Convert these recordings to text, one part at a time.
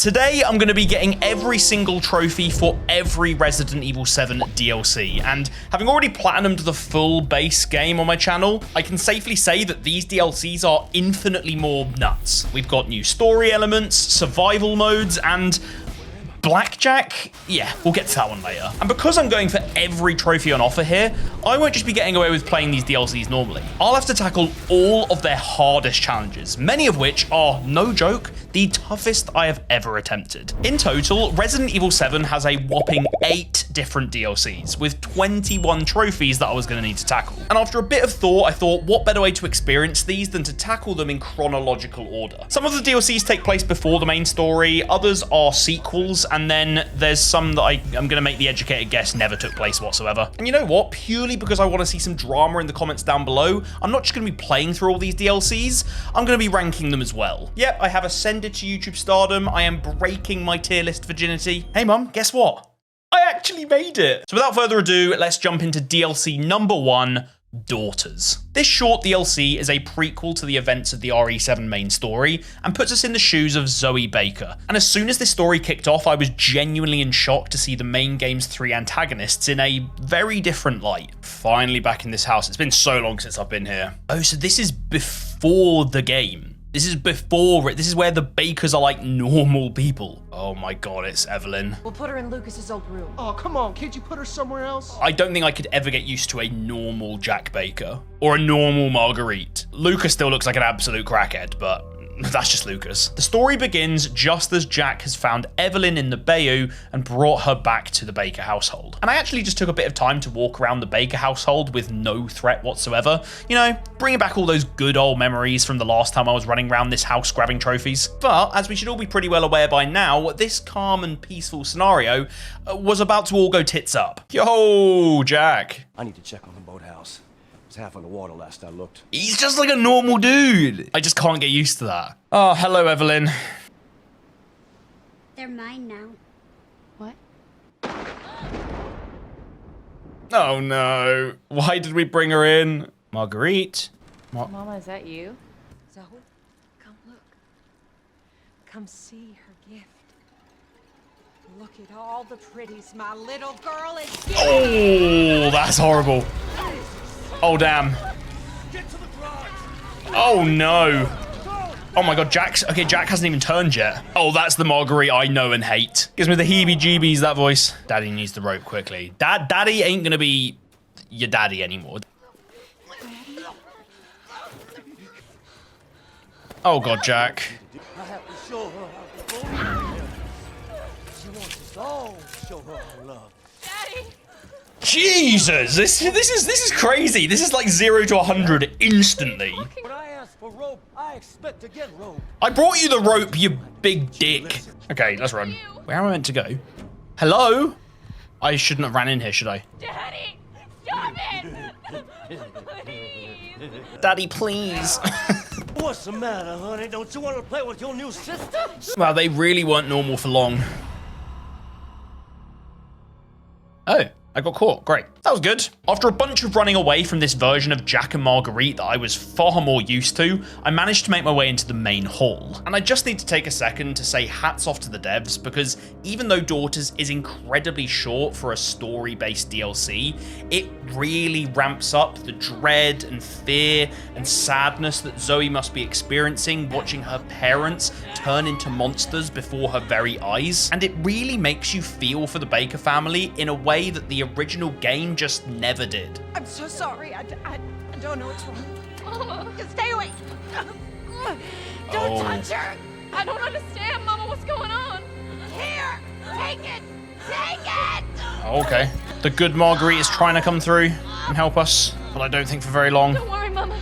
Today, I'm going to be getting every single trophy for every Resident Evil 7 DLC, and having already platinumed the full base game on my channel, I can safely say that these DLCs are infinitely more nuts. We've got new story elements, survival modes, and blackjack? Yeah, we'll get to that one later. And because I'm going for every trophy on offer here, I won't just be getting away with playing these DLCs normally. I'll have to tackle all of their hardest challenges, many of which are, no joke, the toughest I have ever attempted. In total, Resident Evil 7 has a whopping 8 different DLCs, with 21 trophies that I was going to need to tackle. And after a bit of thought, I thought, what better way to experience these than to tackle them in chronological order? Some of the DLCs take place before the main story, others are sequels, and then there's some that I'm going to make the educated guess never took place whatsoever. And you know what? Purely because I want to see some drama in the comments down below, I'm not just going to be playing through all these DLCs, I'm going to be ranking them as well. Yep, I have ascended to YouTube stardom, I am breaking my tier list virginity. Hey mum, guess what? I actually made it. So without further ado, let's jump into DLC number 1, Daughters. This short DLC is a prequel to the events of the RE7 main story and puts us in the shoes of Zoe Baker. And as soon as this story kicked off, I was genuinely in shock to see the main game's 3 antagonists in a very different light. Finally back in this house. It's been so long since I've been here. Oh, so this is before the game. This is before it. This is where the Bakers are like normal people. Oh my god, it's Evelyn. We'll put her in Lucas's old room. Oh, come on, can't you put her somewhere else? I don't think I could ever get used to a normal Jack Baker or a normal Marguerite. Lucas still looks like an absolute crackhead, but that's just Lucas. The story begins just as Jack has found Evelyn in the bayou and brought her back to the Baker household. And I actually just took a bit of time to walk around the Baker household with no threat whatsoever. You know, bringing back all those good old memories from the last time I was running around this house grabbing trophies. But as we should all be pretty well aware by now, this calm and peaceful scenario was about to all go tits up. Yo, Jack. I need to check on the boathouse. Half on the water last I looked. He's just like a normal dude. I just can't get used to that. Oh, hello, Evelyn. They're mine now. What? Oh no. Why did we bring her in? Marguerite. Mama, is that you? Zoe, come look. Come see her gift. Look at all the pretties my little girl is giving. Oh, that's horrible. Oh, damn. Oh, no. Oh, my God. Jack hasn't even turned yet. Oh, that's the Marguerite I know and hate. Gives me the heebie-jeebies, that voice. Daddy needs the rope quickly. Daddy ain't going to be your daddy anymore. Oh, God, Jack. I have to show her how to go. She wants us all to show her our love. Daddy! Jesus, this is crazy. This is like 0 to 100 instantly. When I ask for rope, I expect to get rope. I brought you the rope, you big dick. Okay, let's run. Where am I meant to go? Hello? I shouldn't have ran in here, should I? Daddy! Stop it! Please! Daddy, please. What's the matter, honey? Don't you want to play with your new sister? Wow, they really weren't normal for long. Oh. I got caught. Great. That was good. After a bunch of running away from this version of Jack and Marguerite that I was far more used to, I managed to make my way into the main hall. And I just need to take a second to say hats off to the devs, because even though Daughters is incredibly short for a story-based DLC, it really ramps up the dread and fear and sadness that Zoe must be experiencing watching her parents turn into monsters before her very eyes. And it really makes you feel for the Baker family in a way that the original game just never did. I'm so sorry. I don't know what's wrong. Mama, stay away. Don't touch her. I don't understand, Mama. What's going on? Here, take it. Take it. Okay. The good Marguerite is trying to come through and help us, but I don't think for very long. Don't worry, Mama.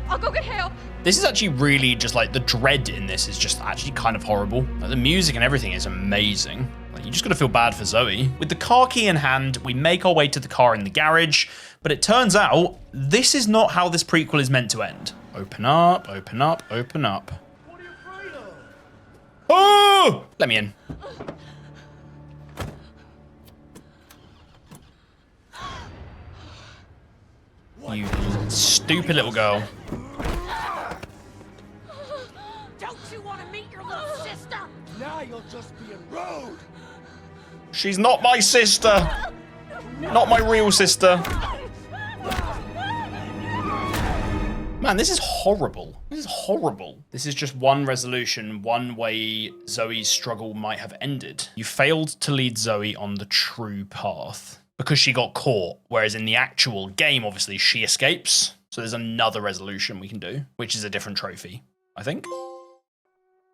I'll go get help. This is actually really just like the dread in this is just actually kind of horrible. Like, the music and everything is amazing. You just gotta feel bad for Zoe. With the car key in hand, we make our way to the car in the garage, but it turns out this is not how this prequel is meant to end. Open up, open up, open up. What are you afraid of? Oh! Let me in. You stupid little girl. Don't you want to meet your little sister? Now you You're just being rude. She's not my sister. Not my real sister. Man, this is horrible. This is horrible. This is just one resolution, one way Zoe's struggle might have ended. You failed to lead Zoe on the true path because she got caught, whereas in the actual game, obviously, she escapes. So there's another resolution we can do, which is a different trophy, I think.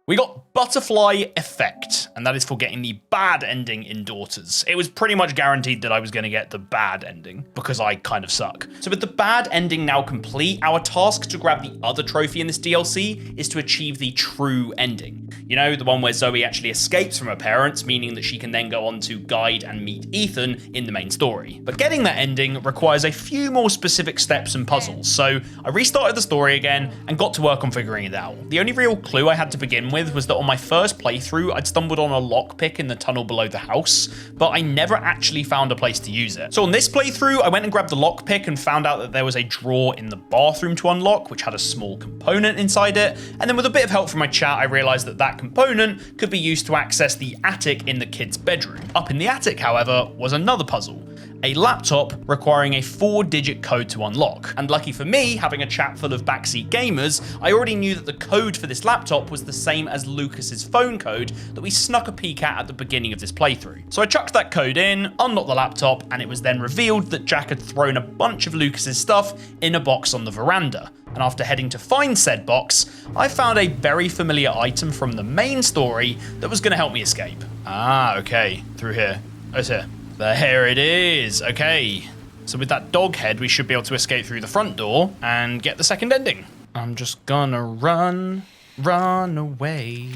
We got Butterfly Effect, and that is for getting the bad ending in Daughters. It was pretty much guaranteed that I was going to get the bad ending, because I kind of suck. So with the bad ending now complete, our task to grab the other trophy in this DLC is to achieve the true ending. You know, the one where Zoe actually escapes from her parents, meaning that she can then go on to guide and meet Ethan in the main story. But getting that ending requires a few more specific steps and puzzles, so I restarted the story again and got to work on figuring it out. The only real clue I had to begin with was that on my first playthrough, I'd stumbled on a lockpick in the tunnel below the house, but I never actually found a place to use it. So on this playthrough, I went and grabbed the lockpick and found out that there was a drawer in the bathroom to unlock, which had a small component inside it. And then with a bit of help from my chat, I realized that that component could be used to access the attic in the kid's bedroom. Up in the attic, however, was another puzzle. A laptop requiring a 4-digit code to unlock. And lucky for me, having a chat full of backseat gamers, I already knew that the code for this laptop was the same as Lucas's phone code that we snuck a peek at the beginning of this playthrough. So I chucked that code in, unlocked the laptop, and it was then revealed that Jack had thrown a bunch of Lucas's stuff in a box on the veranda. And after heading to find said box, I found a very familiar item from the main story that was gonna help me escape. Ah, okay, through here. Oh, it's here. There it is. Okay. So with that dog head, we should be able to escape through the front door and get the second ending. I'm just gonna run away.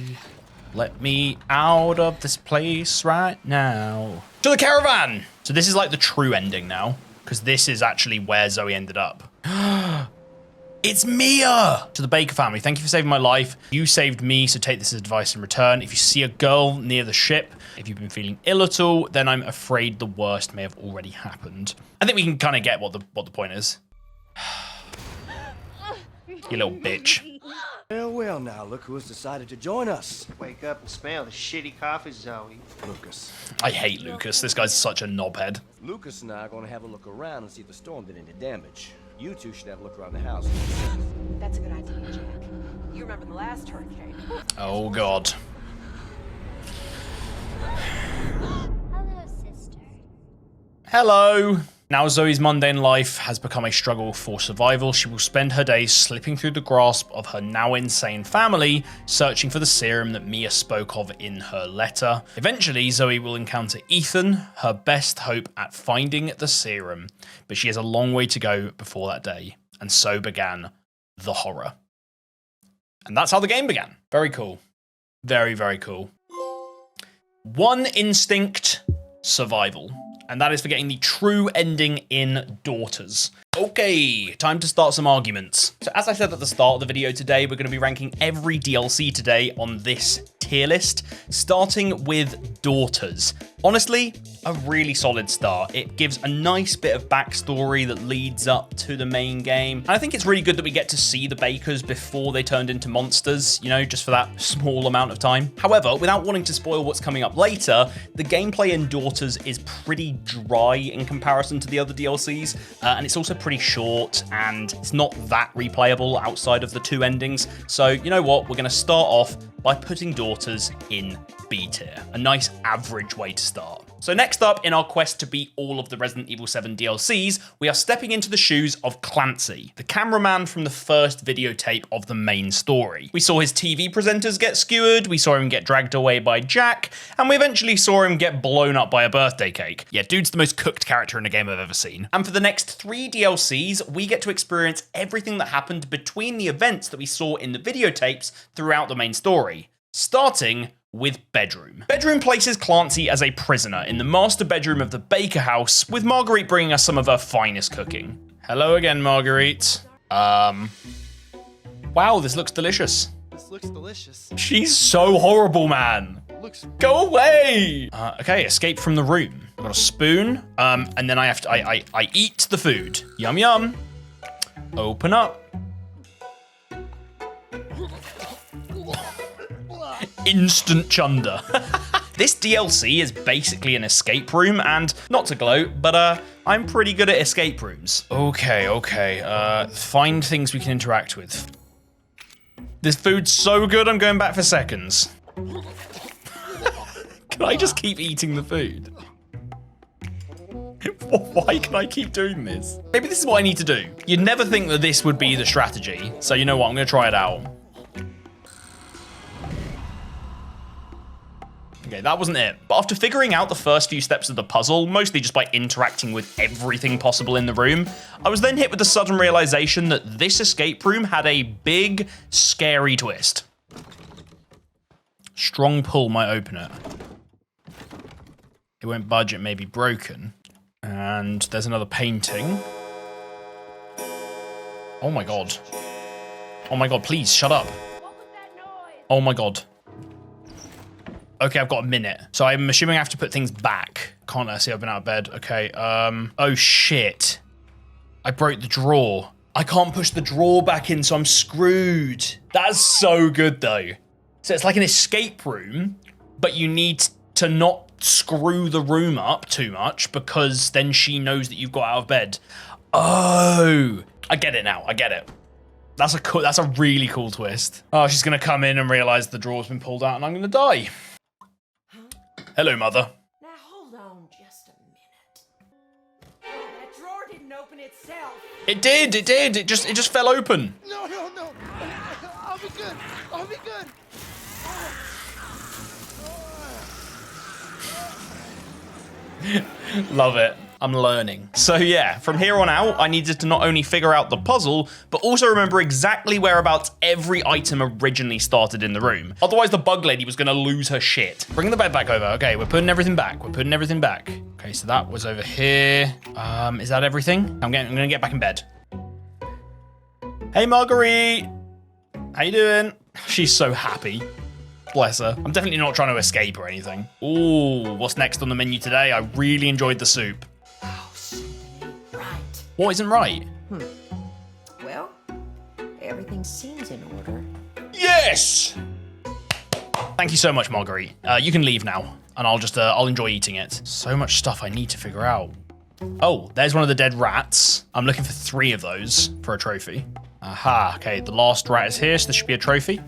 Let me out of this place right now. To the caravan! So this is like the true ending now, because this is actually where Zoe ended up. It's Mia! To the Baker family, thank you for saving my life. You saved me, so take this as advice in return. If you see a girl near the ship, if you've been feeling ill at all, then I'm afraid the worst may have already happened. I think we can kind of get what the point is. You little bitch. Well, now, look who has decided to join us. Wake up and smell the shitty coffee, Zoe. Lucas. I hate Lucas. This guy's such a knobhead. Lucas and I are going to have a look around and see if the storm did any damage. You two should have a look around the house. That's a good idea, Jack. You remember the last hurricane. Oh, God. Hello, sister. Hello. Now Zoe's mundane life has become a struggle for survival. She will spend her days slipping through the grasp of her now insane family, searching for the serum that Mia spoke of in her letter. Eventually, Zoe will encounter Ethan, her best hope at finding the serum, but she has a long way to go before that day, and so began the horror. And that's how the game began. Very cool. Very, very cool. One instinct, survival. And that is for getting the true ending in Daughters. Okay, time to start some arguments. So as I said at the start of the video today, we're going to be ranking every DLC today on this tier list, starting with Daughters. Honestly, a really solid start. It gives a nice bit of backstory that leads up to the main game. And I think it's really good that we get to see the Bakers before they turned into monsters, you know, just for that small amount of time. However, without wanting to spoil what's coming up later, the gameplay in Daughters is pretty dry in comparison to the other DLCs, and it's also pretty short, and it's not that replayable outside of the two endings. So, you know what? We're going to start off by putting Daughters in B tier. A nice average way to start. So next up in our quest to beat all of the Resident Evil 7 DLCs, we are stepping into the shoes of Clancy, the cameraman from the first videotape of the main story. We saw his TV presenters get skewered, we saw him get dragged away by Jack, and we eventually saw him get blown up by a birthday cake. Yeah, dude's the most cooked character in a game I've ever seen. And for the next 3 DLCs, we get to experience everything that happened between the events that we saw in the videotapes throughout the main story, starting with Bedroom. Bedroom places Clancy as a prisoner in the master bedroom of the Baker house, with Marguerite bringing us some of her finest cooking. Hello again, Marguerite. Wow, this looks delicious. This looks delicious. She's so horrible, man. Looks Go away! Okay, escape from the room. I've got a spoon, and then I have to, I eat the food. Yum, yum. Open up. instant chunder. This DLC is basically an escape room, and not to gloat, but I'm pretty good at escape rooms. Okay. Find things we can interact with. This food's so good, I'm going back for seconds. Can I just keep eating the food? Why can I keep doing this? Maybe this is what I need to do. You'd never think that this would be the strategy. So you know what, I'm gonna try it out. Okay, that wasn't it. But after figuring out the first few steps of the puzzle, mostly just by interacting with everything possible in the room, I was then hit with the sudden realization that this escape room had a big, scary twist. Strong pull might open it. It won't budge, it may be broken. And there's another painting. Oh my god. Oh my god, please, shut up. Oh my god. Okay, I've got a minute. So I'm assuming I have to put things back. Can't I see I've been out of bed? Okay, oh shit. I broke the drawer. I can't push the drawer back in, so I'm screwed. That's so good though. So it's like an escape room, but you need to not screw the room up too much because then she knows that you've got out of bed. Oh, I get it now. I get it. That's a really cool twist. Oh, she's gonna come in and realize the drawer's been pulled out and I'm gonna die. Hello, mother. Now hold on just a minute. Oh, that drawer didn't open itself. It did. It just fell open. No. I'll be good. I'll be good. Love it. I'm learning. So yeah, from here on out, I needed to not only figure out the puzzle, but also remember exactly whereabouts every item originally started in the room. Otherwise, the bug lady was gonna lose her shit. Bring the bed back over. Okay, we're putting everything back. Okay, so that was over here. Is that everything? I'm gonna get back in bed. Hey, Marguerite. How you doing? She's so happy. Bless her. I'm definitely not trying to escape or anything. Ooh, what's next on the menu today? I really enjoyed the soup. Oh, something ain't right. What isn't right? Well, everything seems in order. Yes! Thank you so much, Marguerite. You can leave now, and I'll enjoy eating it. So much stuff I need to figure out. Oh, there's one of the dead rats. I'm looking for 3 of those for a trophy. Aha, okay, the last rat is here, so this should be a trophy.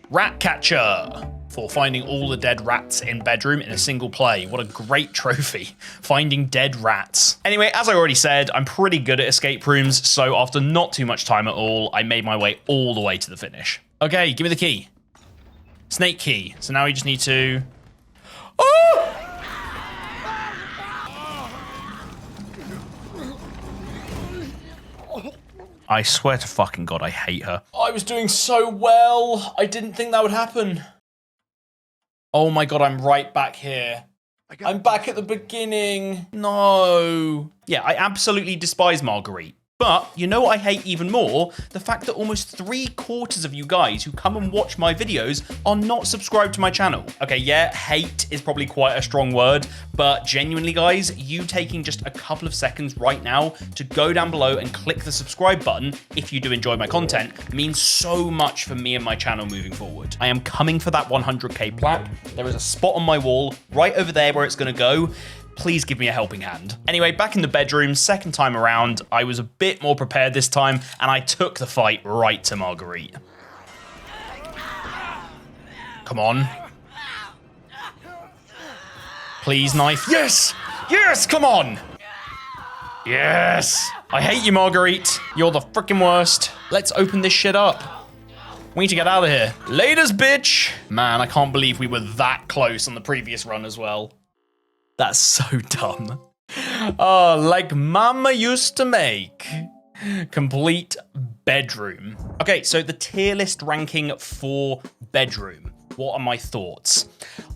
Rat catcher for finding all the dead rats in bedroom in a single play. What a great trophy, finding dead rats. Anyway, as I already said, I'm pretty good at escape rooms, so after not too much time at all, I made my way all the way to the finish. Okay, give me the key. Snake key. So now we just need to... Oh! I swear to fucking God, I hate her. I was doing so well. I didn't think that would happen. Oh my God, I'm right back here. I'm back at the beginning. No. Yeah, I absolutely despise Marguerite. But you know what I hate even more? The fact that almost 3/4 of you guys who come and watch my videos are not subscribed to my channel. Okay, yeah, hate is probably quite a strong word, but genuinely guys, you taking just a couple of seconds right now to go down below and click the subscribe button if you do enjoy my content means so much for me and my channel moving forward. I am coming for that 100k plaque. There is a spot on my wall right over there where it's gonna go. Please give me a helping hand. Anyway, back in the bedroom, second time around, I was a bit more prepared this time, and I took the fight right to Marguerite. Come on. Please, knife. Yes! Yes, come on! Yes! I hate you, Marguerite. You're the freaking worst. Let's open this shit up. We need to get out of here. Laters, bitch! Man, I can't believe we were that close on the previous run as well. That's so dumb. Oh, like mama used to make. Complete bedroom. Okay, so the tier list ranking for bedroom. What are my thoughts?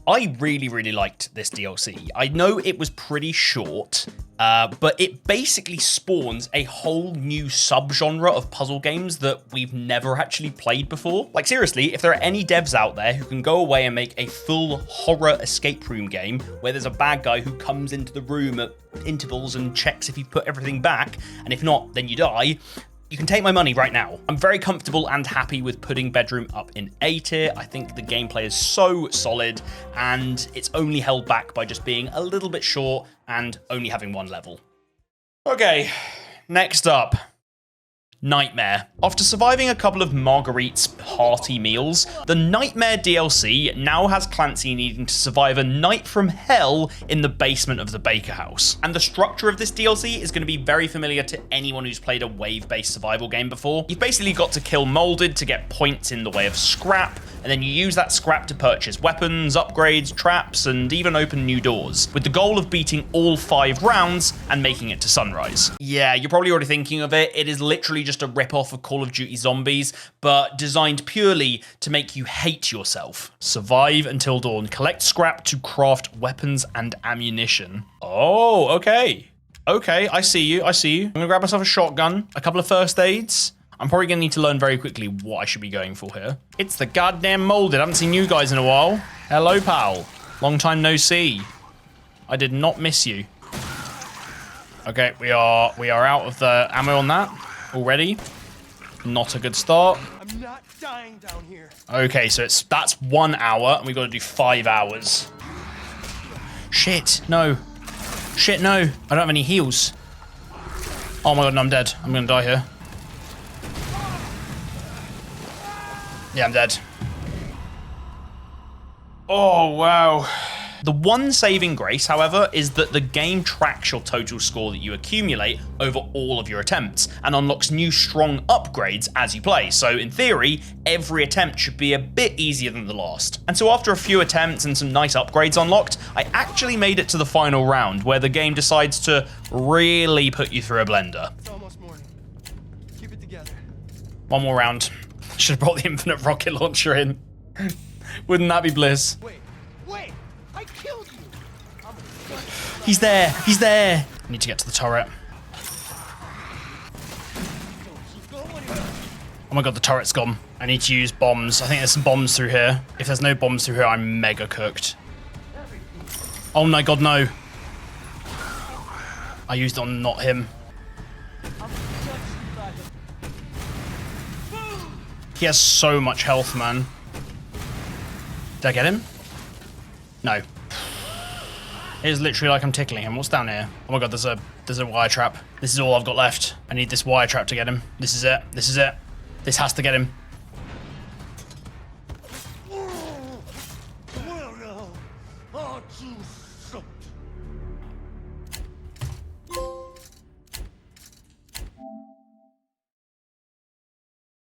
I really liked this DLC. I know it was pretty short, but it basically spawns a whole new subgenre of puzzle games that we've never actually played before. Like seriously, if there are any devs out there who can go away and make a full horror escape room game where there's a bad guy who comes into the room at intervals and checks if you put everything back, and if not, then you die, you can take my money right now. I'm very comfortable and happy with putting Bedroom up in A tier. I think the gameplay is so solid, and it's only held back by just being a little bit short and only having one level. Okay, next up. Nightmare. After surviving a couple of Marguerite's hearty meals, the Nightmare DLC now has Clancy needing to survive a night from hell in the basement of the Baker House. And the structure of this DLC is going to be very familiar to anyone who's played a wave-based survival game before. You've basically got to kill Molded to get points in the way of scrap, and then you use that scrap to purchase weapons, upgrades, traps, and even open new doors, with the goal of beating all 5 rounds and making it to sunrise. Yeah, you're probably already thinking of it. It is literally just a rip-off of Call of Duty Zombies, but designed purely to make you hate yourself. Survive until dawn. Collect scrap to craft weapons and ammunition. Oh, okay. Okay, I see you, I see you. I'm gonna grab myself a shotgun, a couple of first aids. I'm probably gonna need to learn very quickly what I should be going for here. It's the goddamn Molded. I haven't seen you guys in a while. Hello, pal. Long time no see. I did not miss you. Okay, we are out of the ammo on that already. Not a good start. I'm not dying down here. Okay, so that's 1 hour, and we've got to do 5 hours. Shit, no. Shit, no. I don't have any heals. Oh my god, no, I'm dead. I'm gonna die here. Yeah, I'm dead. Oh, wow. The one saving grace, however, is that the game tracks your total score that you accumulate over all of your attempts and unlocks new strong upgrades as you play. So in theory, every attempt should be a bit easier than the last. And so after a few attempts and some nice upgrades unlocked, I actually made it to the final round where the game decides to really put you through a blender. It's almost morning. Keep it together. One more round. Should have brought the infinite rocket launcher in. Wouldn't that be bliss? Wait. I killed you. He's there. He's there. I need to get to the turret. Oh my god, the turret's gone. I need to use bombs. I think there's some bombs through here. If there's no bombs through here, I'm mega cooked. Oh my god, no. I used it on not him. He has so much health, man. Did I get him? No. It is literally like I'm tickling him. What's down here? Oh my god, there's a wire trap. This is all I've got left. I need this wire trap to get him. This is it. This is it. This has to get him. Well, now, aren't you something?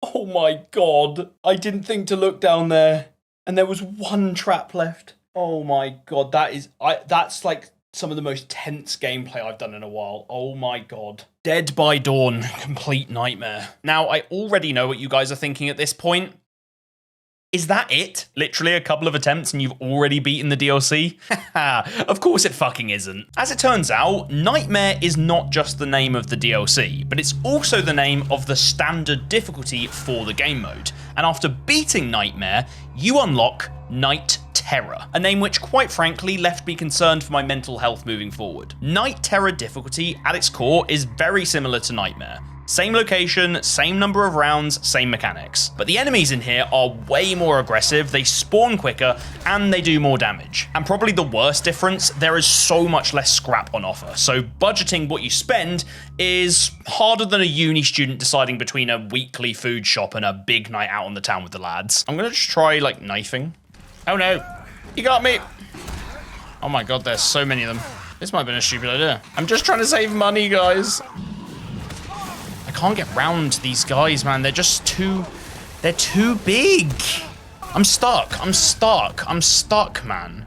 Oh my god. I didn't think to look down there. And there was one trap left. Oh my god, that's like some of the most tense gameplay I've done in a while. Oh my god. Dead by Dawn, complete nightmare. Now, I already know what you guys are thinking at this point. Is that it? Literally a couple of attempts and you've already beaten the DLC? Of course it fucking isn't. As it turns out, Nightmare is not just the name of the DLC, but it's also the name of the standard difficulty for the game mode. And after beating Nightmare, you unlock Night Terror, a name which quite frankly left me concerned for my mental health moving forward. Night Terror difficulty at its core is very similar to Nightmare. Same location, same number of rounds, same mechanics. But the enemies in here are way more aggressive, they spawn quicker, and they do more damage. And probably the worst difference, there is so much less scrap on offer. So budgeting what you spend is harder than a uni student deciding between a weekly food shop and a big night out on the town with the lads. I'm gonna just try like knifing. Oh no, you got me. Oh my god, there's so many of them. This might have been a stupid idea. I'm just trying to save money, guys. I can't get round these guys, man. They're just they're too big. I'm stuck, man.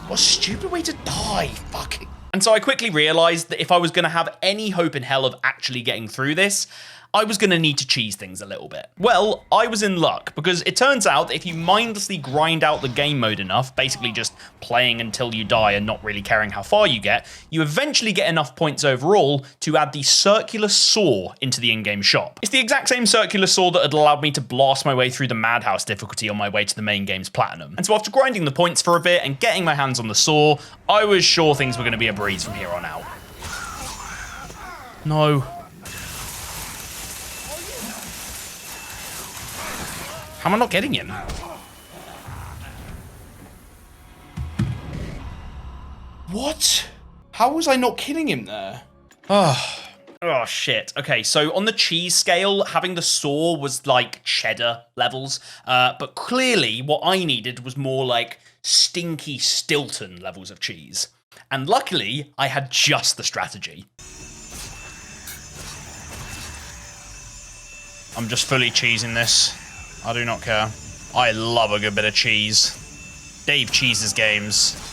What a stupid way to die, fuck. And so I quickly realized that if I was gonna have any hope in hell of actually getting through this, I was gonna need to cheese things a little bit. Well, I was in luck, because it turns out that if you mindlessly grind out the game mode enough, basically just playing until you die and not really caring how far you get, you eventually get enough points overall to add the circular saw into the in-game shop. It's the exact same circular saw that had allowed me to blast my way through the Madhouse difficulty on my way to the main game's platinum. And so after grinding the points for a bit and getting my hands on the saw, I was sure things were gonna be a breeze from here on out. No. How am I not getting him? What? How was I not killing him there? Oh, shit. Okay, so on the cheese scale, having the saw was like cheddar levels. But clearly what I needed was more like stinky Stilton levels of cheese. And luckily, I had just the strategy. I'm just fully cheesing this. I do not care. I love a good bit of cheese. DaveBeatsGames.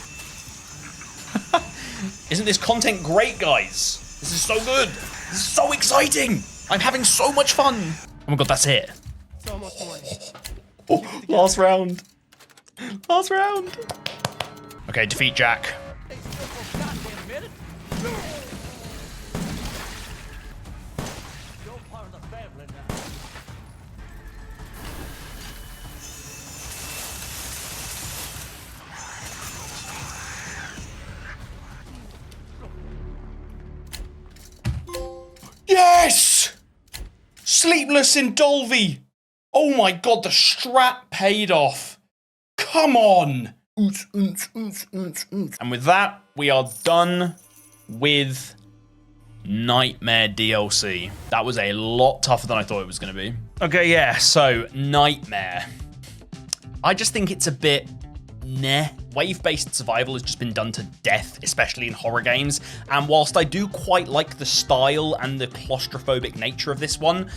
Isn't this content great, guys? This is so good. This is so exciting. I'm having so much fun. Oh my god, that's it. It's almost morning. Oh, last round. Last round. Okay, defeat Jack. Hey, still for a goddamn minute. You're part of the family now. Yes! Sleepless in Dolby. Oh my god, the strat paid off. Come on. And with that, we are done with Nightmare DLC. That was a lot tougher than I thought it was going to be. Okay, yeah, so Nightmare. I just think it's a bit meh. Wave-based survival has just been done to death, especially in horror games, and whilst I do quite like the style and the claustrophobic nature of this one,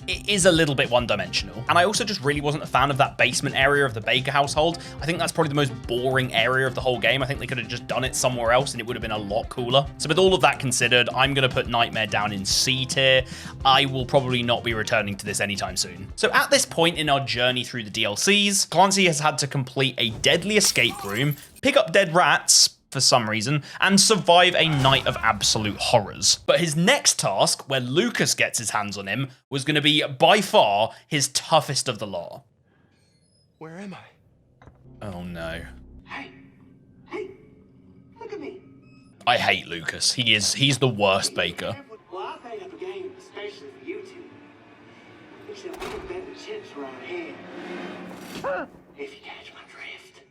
it is a little bit one-dimensional. And I also just really wasn't a fan of that basement area of the Baker household. I think that's probably the most boring area of the whole game. I think they could have just done it somewhere else and it would have been a lot cooler. So with all of that considered, I'm going to put Nightmare down in C tier. I will probably not be returning to this anytime soon. So at this point in our journey through the DLCs, Clancy has had to complete a deadly escape room, pick up dead rats, for some reason, and survive a night of absolute horrors. But his next task, where Lucas gets his hands on him, was going to be by far his toughest of the lot. Where am I? Oh no. Hey, look at me. I hate Lucas. He's the worst Baker. Well, I made up a game especially for you two. Except we got better chips around here. If you catch my drift.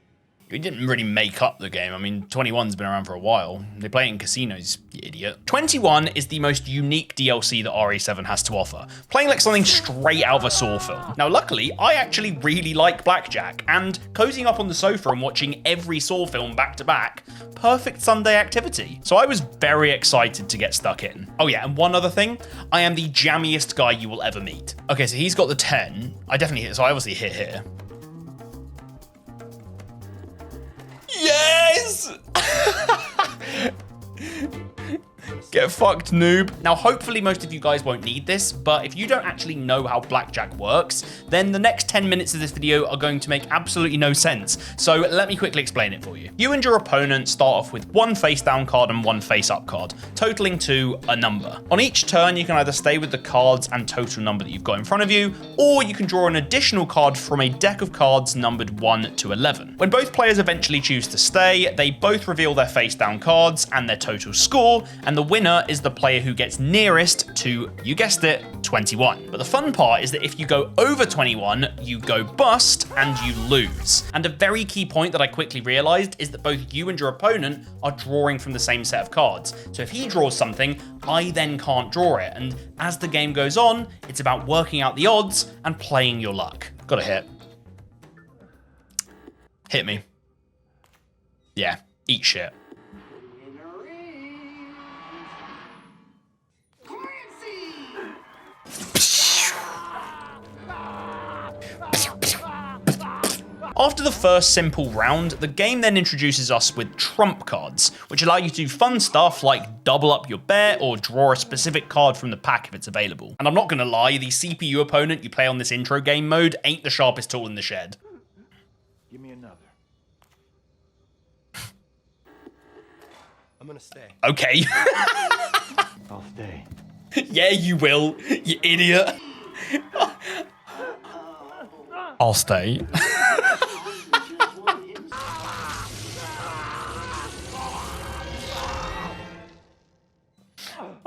He didn't really make up the game. I mean, 21's been around for a while. They play it in casinos, you idiot. 21 is the most unique DLC that RE7 has to offer, playing like something straight out of a Saw film. Now, luckily, I actually really like blackjack, and cozying up on the sofa and watching every Saw film back to back, perfect Sunday activity. So I was very excited to get stuck in. Oh yeah, and one other thing, I am the jammiest guy you will ever meet. Okay, so he's got the 10. I definitely hit, so I obviously hit here. Yes! Get fucked, noob. Now, hopefully most of you guys won't need this, but if you don't actually know how blackjack works, then the next 10 minutes of this video are going to make absolutely no sense. So let me quickly explain it for you. You and your opponent start off with one face down card and one face up card, totaling to a number. On each turn, you can either stay with the cards and total number that you've got in front of you, or you can draw an additional card from a deck of cards numbered 1 to 11. When both players eventually choose to stay, they both reveal their face down cards and their total score, and the winner is the player who gets nearest to, you guessed it, 21. But the fun part is that if you go over 21, you go bust and you lose. And a very key point that I quickly realized is that both you and your opponent are drawing from the same set of cards. So if he draws something, I then can't draw it. And as the game goes on, it's about working out the odds and playing your luck. Got a hit. Hit me. Yeah, eat shit. After the first simple round, the game then introduces us with trump cards, which allow you to do fun stuff like double up your bet or draw a specific card from the pack if it's available. And I'm not gonna lie, the CPU opponent you play on this intro game mode ain't the sharpest tool in the shed. Give me another. I'm gonna stay. Okay. I'll stay. Yeah, you will, you idiot. I'll stay.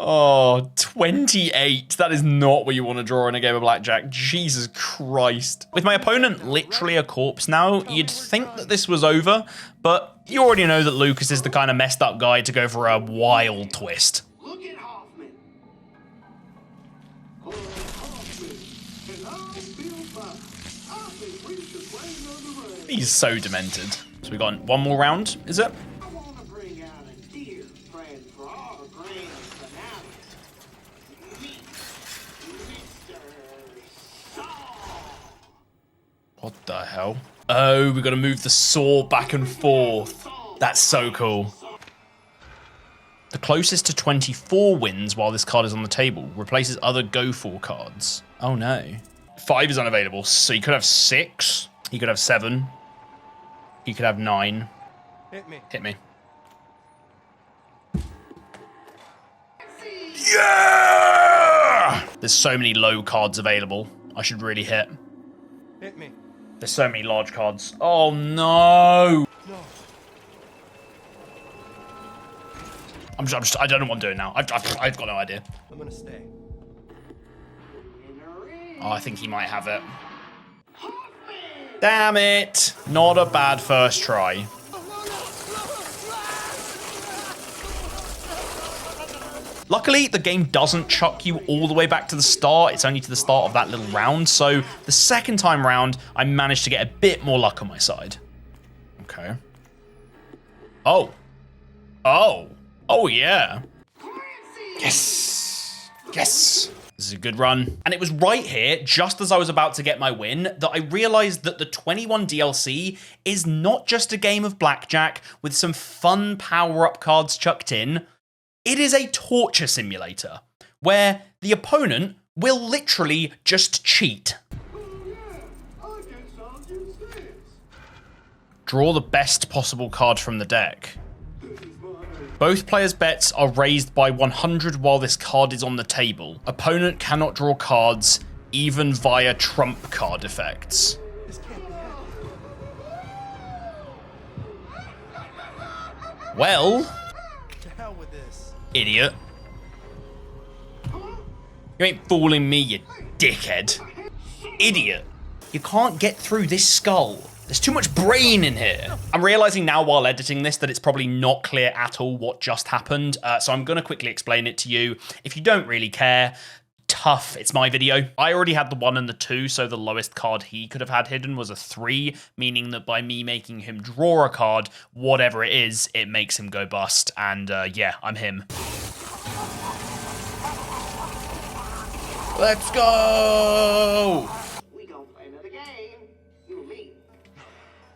Oh, 28. That is not what you want to draw in a game of blackjack. Jesus Christ. With my opponent literally a corpse now, you'd think that this was over, but you already know that Lucas is the kind of messed up guy to go for a wild twist. Look at Hoffman. Hoffman. And I feel fine. I've been ready to play on the road. He's so demented. So we got one more round, is it? I want to bring out a dear friend for our grand finale. Meet Mr. Saw. What the hell? Oh, we got to move the saw back and forth. That's so cool. The closest to 24 wins while this card is on the table. Replaces other go for cards. Oh no. 5 is unavailable, so you could have 6. He could have 7. He could have 9. Hit me. Hit me. Yeah! There's so many low cards available. I should really hit. Hit me. There's so many large cards. Oh no! No. I don't know what I'm doing now. I've got no idea. I'm gonna stay. Oh, I think he might have it. Damn it! Not a bad first try. Luckily, the game doesn't chuck you all the way back to the start. It's only to the start of that little round. So the second time round, I managed to get a bit more luck on my side. Okay. Oh. Oh. Oh, yeah. Yes. Yes. This is a good run. And it was right here, just as I was about to get my win, that I realized that the 21 DLC is not just a game of blackjack with some fun power-up cards chucked in. It is a torture simulator, where the opponent will literally just cheat. Draw the best possible card from the deck. Both players' bets are raised by 100 while this card is on the table. Opponent cannot draw cards, even via trump card effects. This can't be happening. Well, To hell with this. idiot. You ain't fooling me, you dickhead. Idiot. You can't get through this skull. There's too much brain in here. I'm realizing now while editing this that it's probably not clear at all what just happened. So I'm going to quickly explain it to you. If you don't really care, tough, it's my video. I already had the 1 and the 2, so the lowest card he could have had hidden was a 3, meaning that by me making him draw a card, whatever it is, it makes him go bust. And yeah, I'm him. Let's go! We gonna play another game. You and me.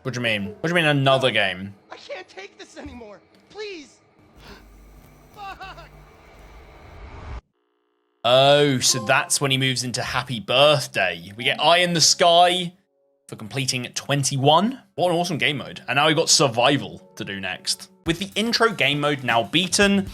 What do you mean? What do you mean another game? I can't take this anymore. Please. Fuck. Oh, so that's when he moves into Happy Birthday. We get Eye in the Sky for completing 21. What an awesome game mode. And now we've got Survival to do next. With the intro game mode now beaten,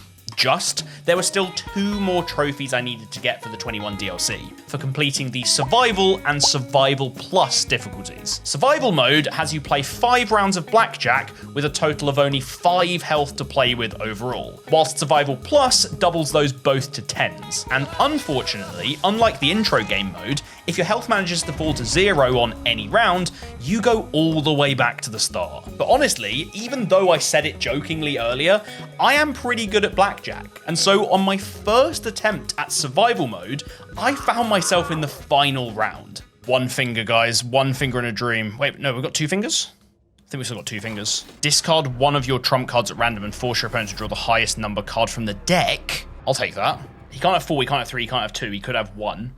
there were still 2 more trophies I needed to get for the 21 DLC for completing the Survival and Survival Plus difficulties. Survival mode has you play 5 rounds of blackjack with a total of only 5 health to play with overall, whilst Survival Plus doubles those both to 10s. And unfortunately, unlike the intro game mode, if your health manages to fall to 0 on any round, you go all the way back to the start. But honestly, even though I said it jokingly earlier, I am pretty good at blackjack. And so on my first attempt at survival mode, I found myself in the final round. 1 finger, guys. 1 finger in a dream. Wait, no, we've got 2 fingers? I think we still got 2 fingers. Discard 1 of your trump cards at random and force your opponent to draw the highest number card from the deck. I'll take that. He can't have 4, he can't have 3, he can't have 2. He could have 1.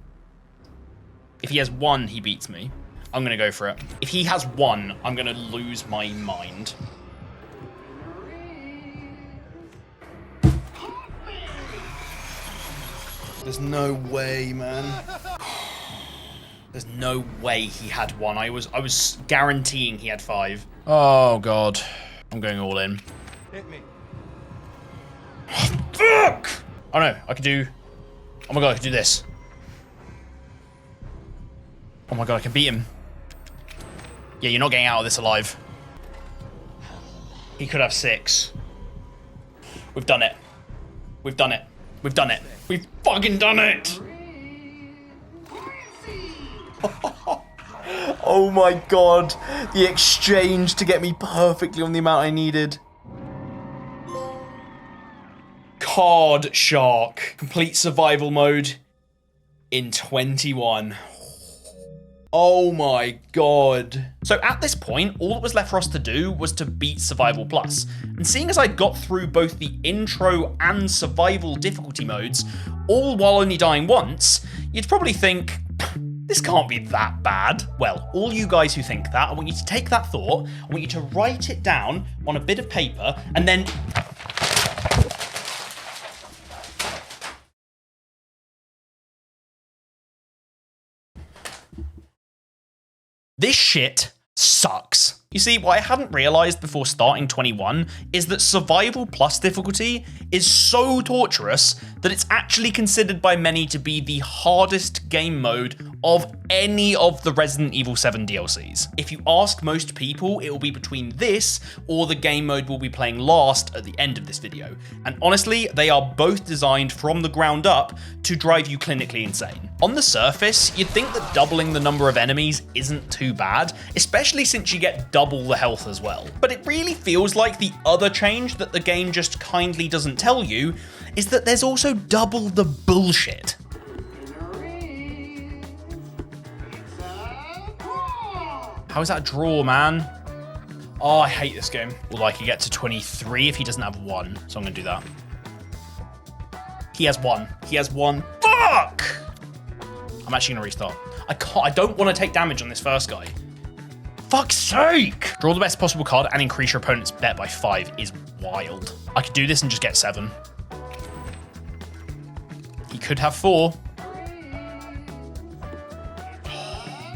If he has 1, he beats me. I'm going to go for it. If he has 1, I'm going to lose my mind. There's no way, man. There's no way he had 1. I was guaranteeing he had 5. Oh, God. I'm going all in. Hit me. Fuck! Oh, no. I can do... Oh, my God. I can do this. Oh, my God. I can beat him. Yeah, you're not getting out of this alive. He could have 6. We've done it. We've done it. We've done it. We've fucking done it. Oh my god. The exchange to get me perfectly on the amount I needed. Card Shark. Complete survival mode in 21. Oh my god. So at this point, all that was left for us to do was to beat Survival Plus. And seeing as I got through both the intro and survival difficulty modes, all while only dying once, you'd probably think, this can't be that bad. Well, all you guys who think that, I want you to take that thought, I want you to write it down on a bit of paper, and then... This shit sucks. You see, what I hadn't realized before starting 21 is that Survival Plus difficulty is so torturous that it's actually considered by many to be the hardest game mode of any of the Resident Evil 7 DLCs. If you ask most people, it will be between this or the game mode we'll be playing last at the end of this video. And honestly, they are both designed from the ground up to drive you clinically insane. On the surface, you'd think that doubling the number of enemies isn't too bad, especially since you get double the health as well. But it really feels like the other change that the game just kindly doesn't tell you is that there's also double the bullshit. How is that a draw, man? Oh, I hate this game. Well, I could get to 23 if he doesn't have one, so I'm gonna do that. He has one. He has one. Fuck! I'm actually gonna restart. I don't want to take damage on this first guy. Fuck's sake! Draw the best possible card and increase your opponent's bet by 5 is wild. I could do this and just get 7. He could have 4.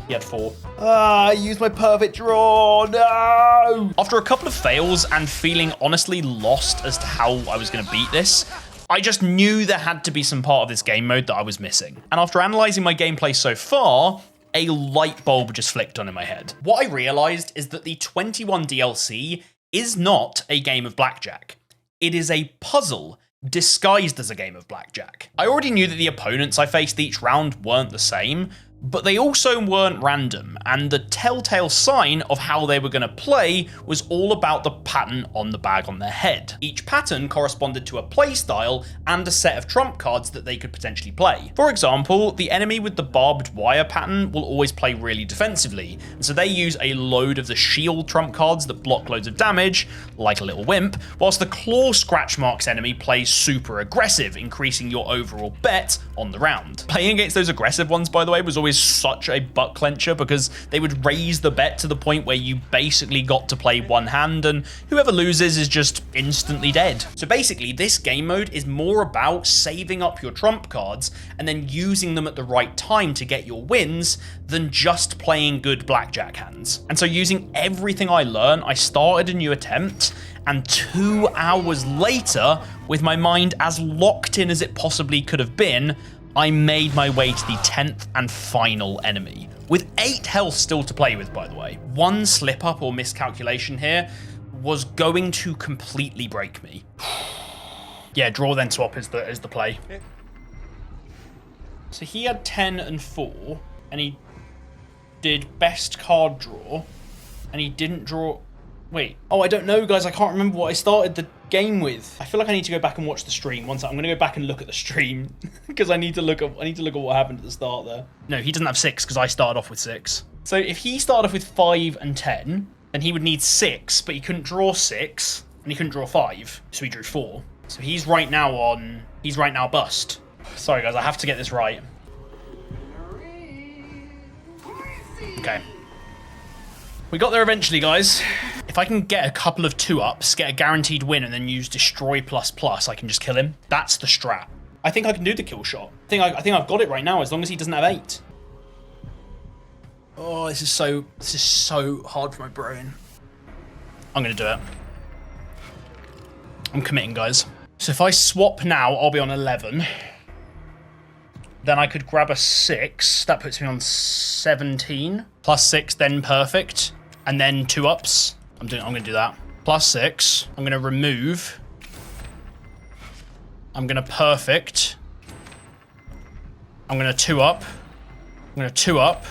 He had 4. Ah, I used my perfect draw, no! After a couple of fails and feeling honestly lost as to how I was gonna beat this, I just knew there had to be some part of this game mode that I was missing. And after analyzing my gameplay so far, a light bulb just flicked on in my head. What I realized is that the 21 DLC is not a game of blackjack. It is a puzzle disguised as a game of blackjack. I already knew that the opponents I faced each round weren't the same, but they also weren't random, and the telltale sign of how they were going to play was all about the pattern on the bag on their head. Each pattern corresponded to a play style and a set of trump cards that they could potentially play. For example, the enemy with the barbed wire pattern will always play really defensively, and so they use a load of the shield trump cards that block loads of damage, like a little wimp, whilst the claw scratch marks enemy plays super aggressive, increasing your overall bet on the round. Playing against those aggressive ones, by the way, was always such a butt clencher because they would raise the bet to the point where you basically got to play one hand and whoever loses is just instantly dead. So basically this game mode is more about saving up your trump cards and then using them at the right time to get your wins than just playing good blackjack hands. And so using everything I learned, I started a new attempt, and 2 hours later, with my mind as locked in as it possibly could have been, I made my way to the 10th and final enemy, with 8 health still to play with, by the way. One slip up or miscalculation here was going to completely break me. Yeah, draw then swap is the play. So he had 10 and 4, and he did best card draw, and he didn't draw... Wait. Oh, I don't know, guys. I can't remember what I started the game with. I feel like I need to go back and watch the stream. One second. I'm going to go back and look at the stream because I need to look at what happened at the start there. No, he doesn't have 6 because I started off with 6. So if he started off with 5 and 10, then he would need 6, but he couldn't draw 6 and he couldn't draw 5, so he drew 4. So he's right now bust. Sorry, guys. I have to get this right. Okay. We got there eventually, guys. If I can get a couple of 2-ups, get a guaranteed win, and then use Destroy ++, I can just kill him. That's the strat. I think I can do the kill shot. I think I've got it right now, as long as he doesn't have 8. Oh, this is so hard for my brain. I'm gonna do it. I'm committing, guys. So if I swap now, I'll be on 11. Then I could grab a 6. That puts me on 17. +6, then perfect. And then 2-ups. I'm gonna do that. +6. I'm gonna remove. I'm going to perfect. I'm going to 2-up. I'm going to 2-up.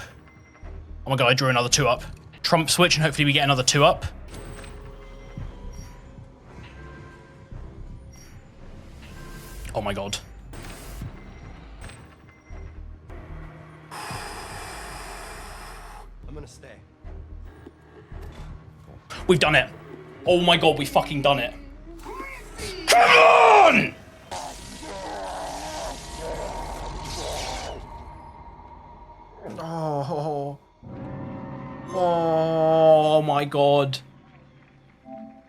Oh my god, I drew another 2-up. Trump switch, and hopefully we get another 2-up. Oh my god. I'm gonna stay. We've done it. Oh my god, we fucking done it. Come on! Oh. Oh my god.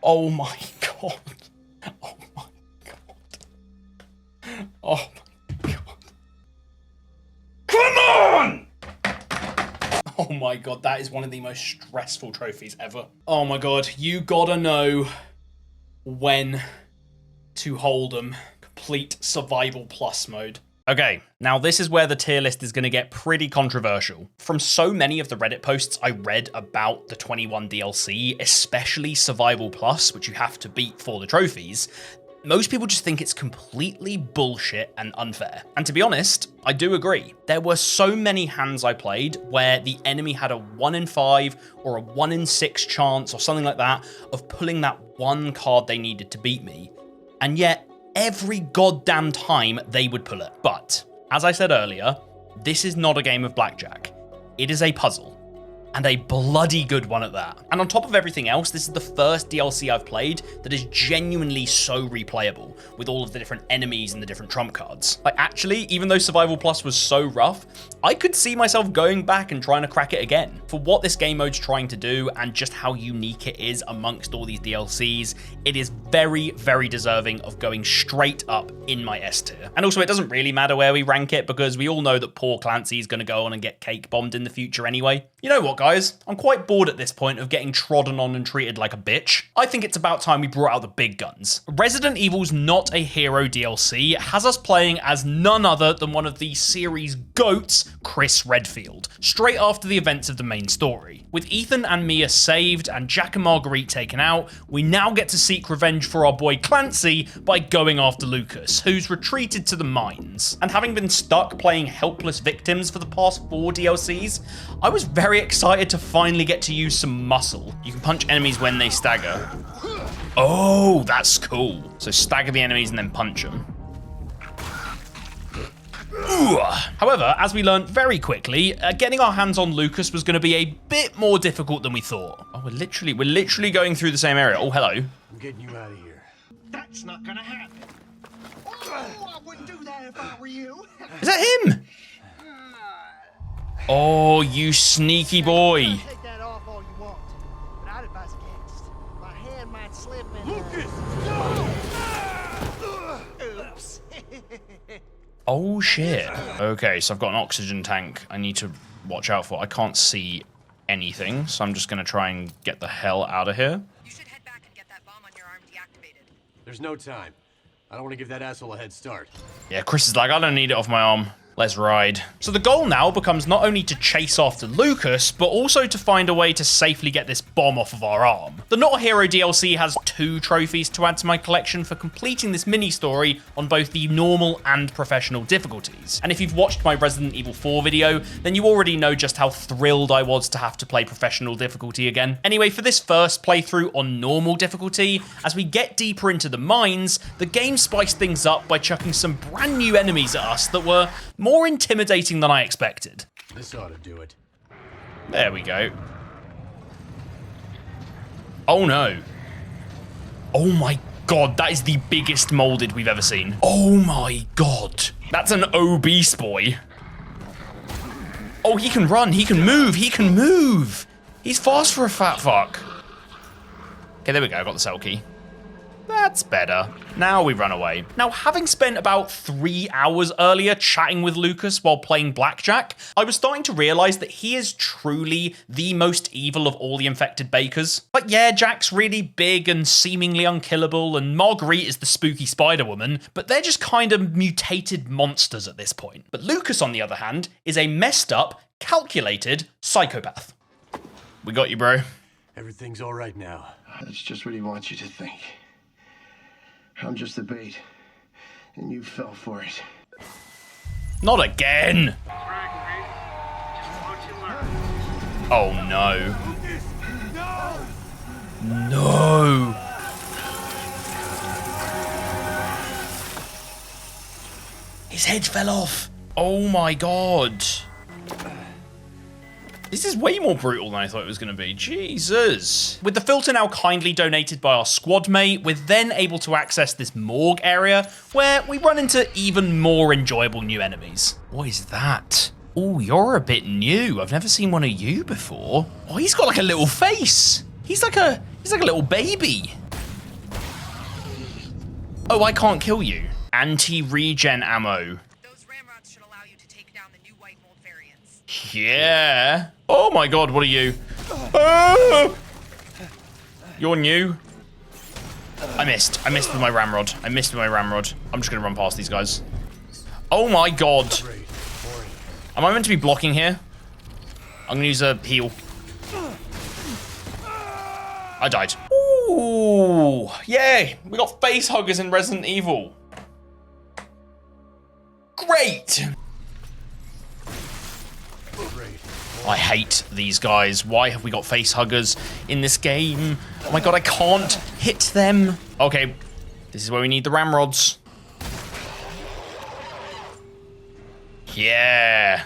Oh my god. Oh my god. Oh my god. Come on! Oh my god, that is one of the most stressful trophies ever. Oh my god, you gotta know when to hold them. Complete survival plus mode. Okay, now this is where the tier list is going to get pretty controversial. From so many of the Reddit posts I read about the 21 DLC, especially Survival Plus, which you have to beat for the trophies, most people just think it's completely bullshit and unfair. And to be honest, I do agree. There were so many hands I played where the enemy had a 1 in 5 or a 1 in 6 chance or something like that of pulling that one card they needed to beat me. And yet, every goddamn time they would pull it. But, as I said earlier, this is not a game of blackjack. It is a puzzle. And a bloody good one at that. And on top of everything else, this is the first DLC I've played that is genuinely so replayable, with all of the different enemies and the different trump cards. Like, actually, even though Survival Plus was so rough, I could see myself going back and trying to crack it again. For what this game mode's trying to do, and just how unique it is amongst all these DLCs, it is very, very deserving of going straight up in my S tier. And also, it doesn't really matter where we rank it, because we all know that poor Clancy is going to go on and get cake bombed in the future anyway. You know what, guys? I'm quite bored at this point of getting trodden on and treated like a bitch. I think it's about time we brought out the big guns. Resident Evil's Not a Hero DLC has us playing as none other than one of the series' GOATs, Chris Redfield, straight after the events of the main story. With Ethan and Mia saved and Jack and Marguerite taken out, we now get to seek revenge for our boy Clancy by going after Lucas, who's retreated to the mines. And having been stuck playing helpless victims for the past 4 DLCs, I was very excited to finally get to use some muscle. You can punch enemies when they stagger. Oh, that's cool. So stagger the enemies and then punch them. Ooh. However, as we learned very quickly, getting our hands on Lucas was going to be a bit more difficult than we thought. Oh, we're literally going through the same area. Oh, hello. I'm getting you out of here. That's not gonna happen. Oh, I wouldn't do that if I were you. Is that him? Oh, you sneaky boy. Take that off all you want, but I'd advise against. My hand might slip and... Oops. Oh, shit. Okay, so I've got an oxygen tank I need to watch out for. I can't see anything, so I'm just going to try and get the hell out of here. You should head back and get that bomb on your arm deactivated. There's no time. I don't want to give that asshole a head start. Yeah, Chris is like, I don't need it off my arm. Let's ride. So the goal now becomes not only to chase after Lucas, but also to find a way to safely get this bomb off of our arm. The Not a Hero DLC has 2 trophies to add to my collection for completing this mini-story on both the normal and professional difficulties. And if you've watched my Resident Evil 4 video, then you already know just how thrilled I was to have to play professional difficulty again. Anyway, for this first playthrough on normal difficulty, as we get deeper into the mines, the game spiced things up by chucking some brand new enemies at us that were more intimidating than I expected. This ought to do it. There we go. Oh no. Oh my god, that is the biggest molded we've ever seen. Oh my god. That's an obese boy. Oh, he can run, he can move, he can move. He's fast for a fat fuck. Okay, there we go, I got the cell key. That's better. Now we run away. Now, having spent about 3 hours earlier chatting with Lucas while playing blackjack, I was starting to realize that he is truly the most evil of all the infected bakers. Like, yeah, Jack's really big and seemingly unkillable, and Marguerite is the spooky Spider-Woman, but they're just kind of mutated monsters at this point. But Lucas, on the other hand, is a messed up, calculated psychopath. We got you, bro. Everything's all right now. That's just what he wants you to think. I'm just the bait. and you fell for it. Not again! Oh no. No! His head fell off! Oh my god! This is way more brutal than I thought it was going to be. Jesus. With the filter now kindly donated by our squad mate, we're then able to access this morgue area where we run into even more enjoyable new enemies. What is that? Oh, you're a bit new. I've never seen one of you before. Oh, he's got like a little face. He's like a little baby. Oh, I can't kill you. Anti-regen ammo. Those ramrods should allow you to take down the new white mold variants. Yeah. Oh my god, what are you? Oh! You're new. I missed with my ramrod. I'm just gonna run past these guys. Oh my god. Am I meant to be blocking here? I'm gonna use a heal. I died. Ooh, yay. We got face huggers in Resident Evil. Great. I hate these guys. Why have we got face huggers in this game? Oh my god, I can't hit them. Okay, this is where we need the ramrods. Yeah.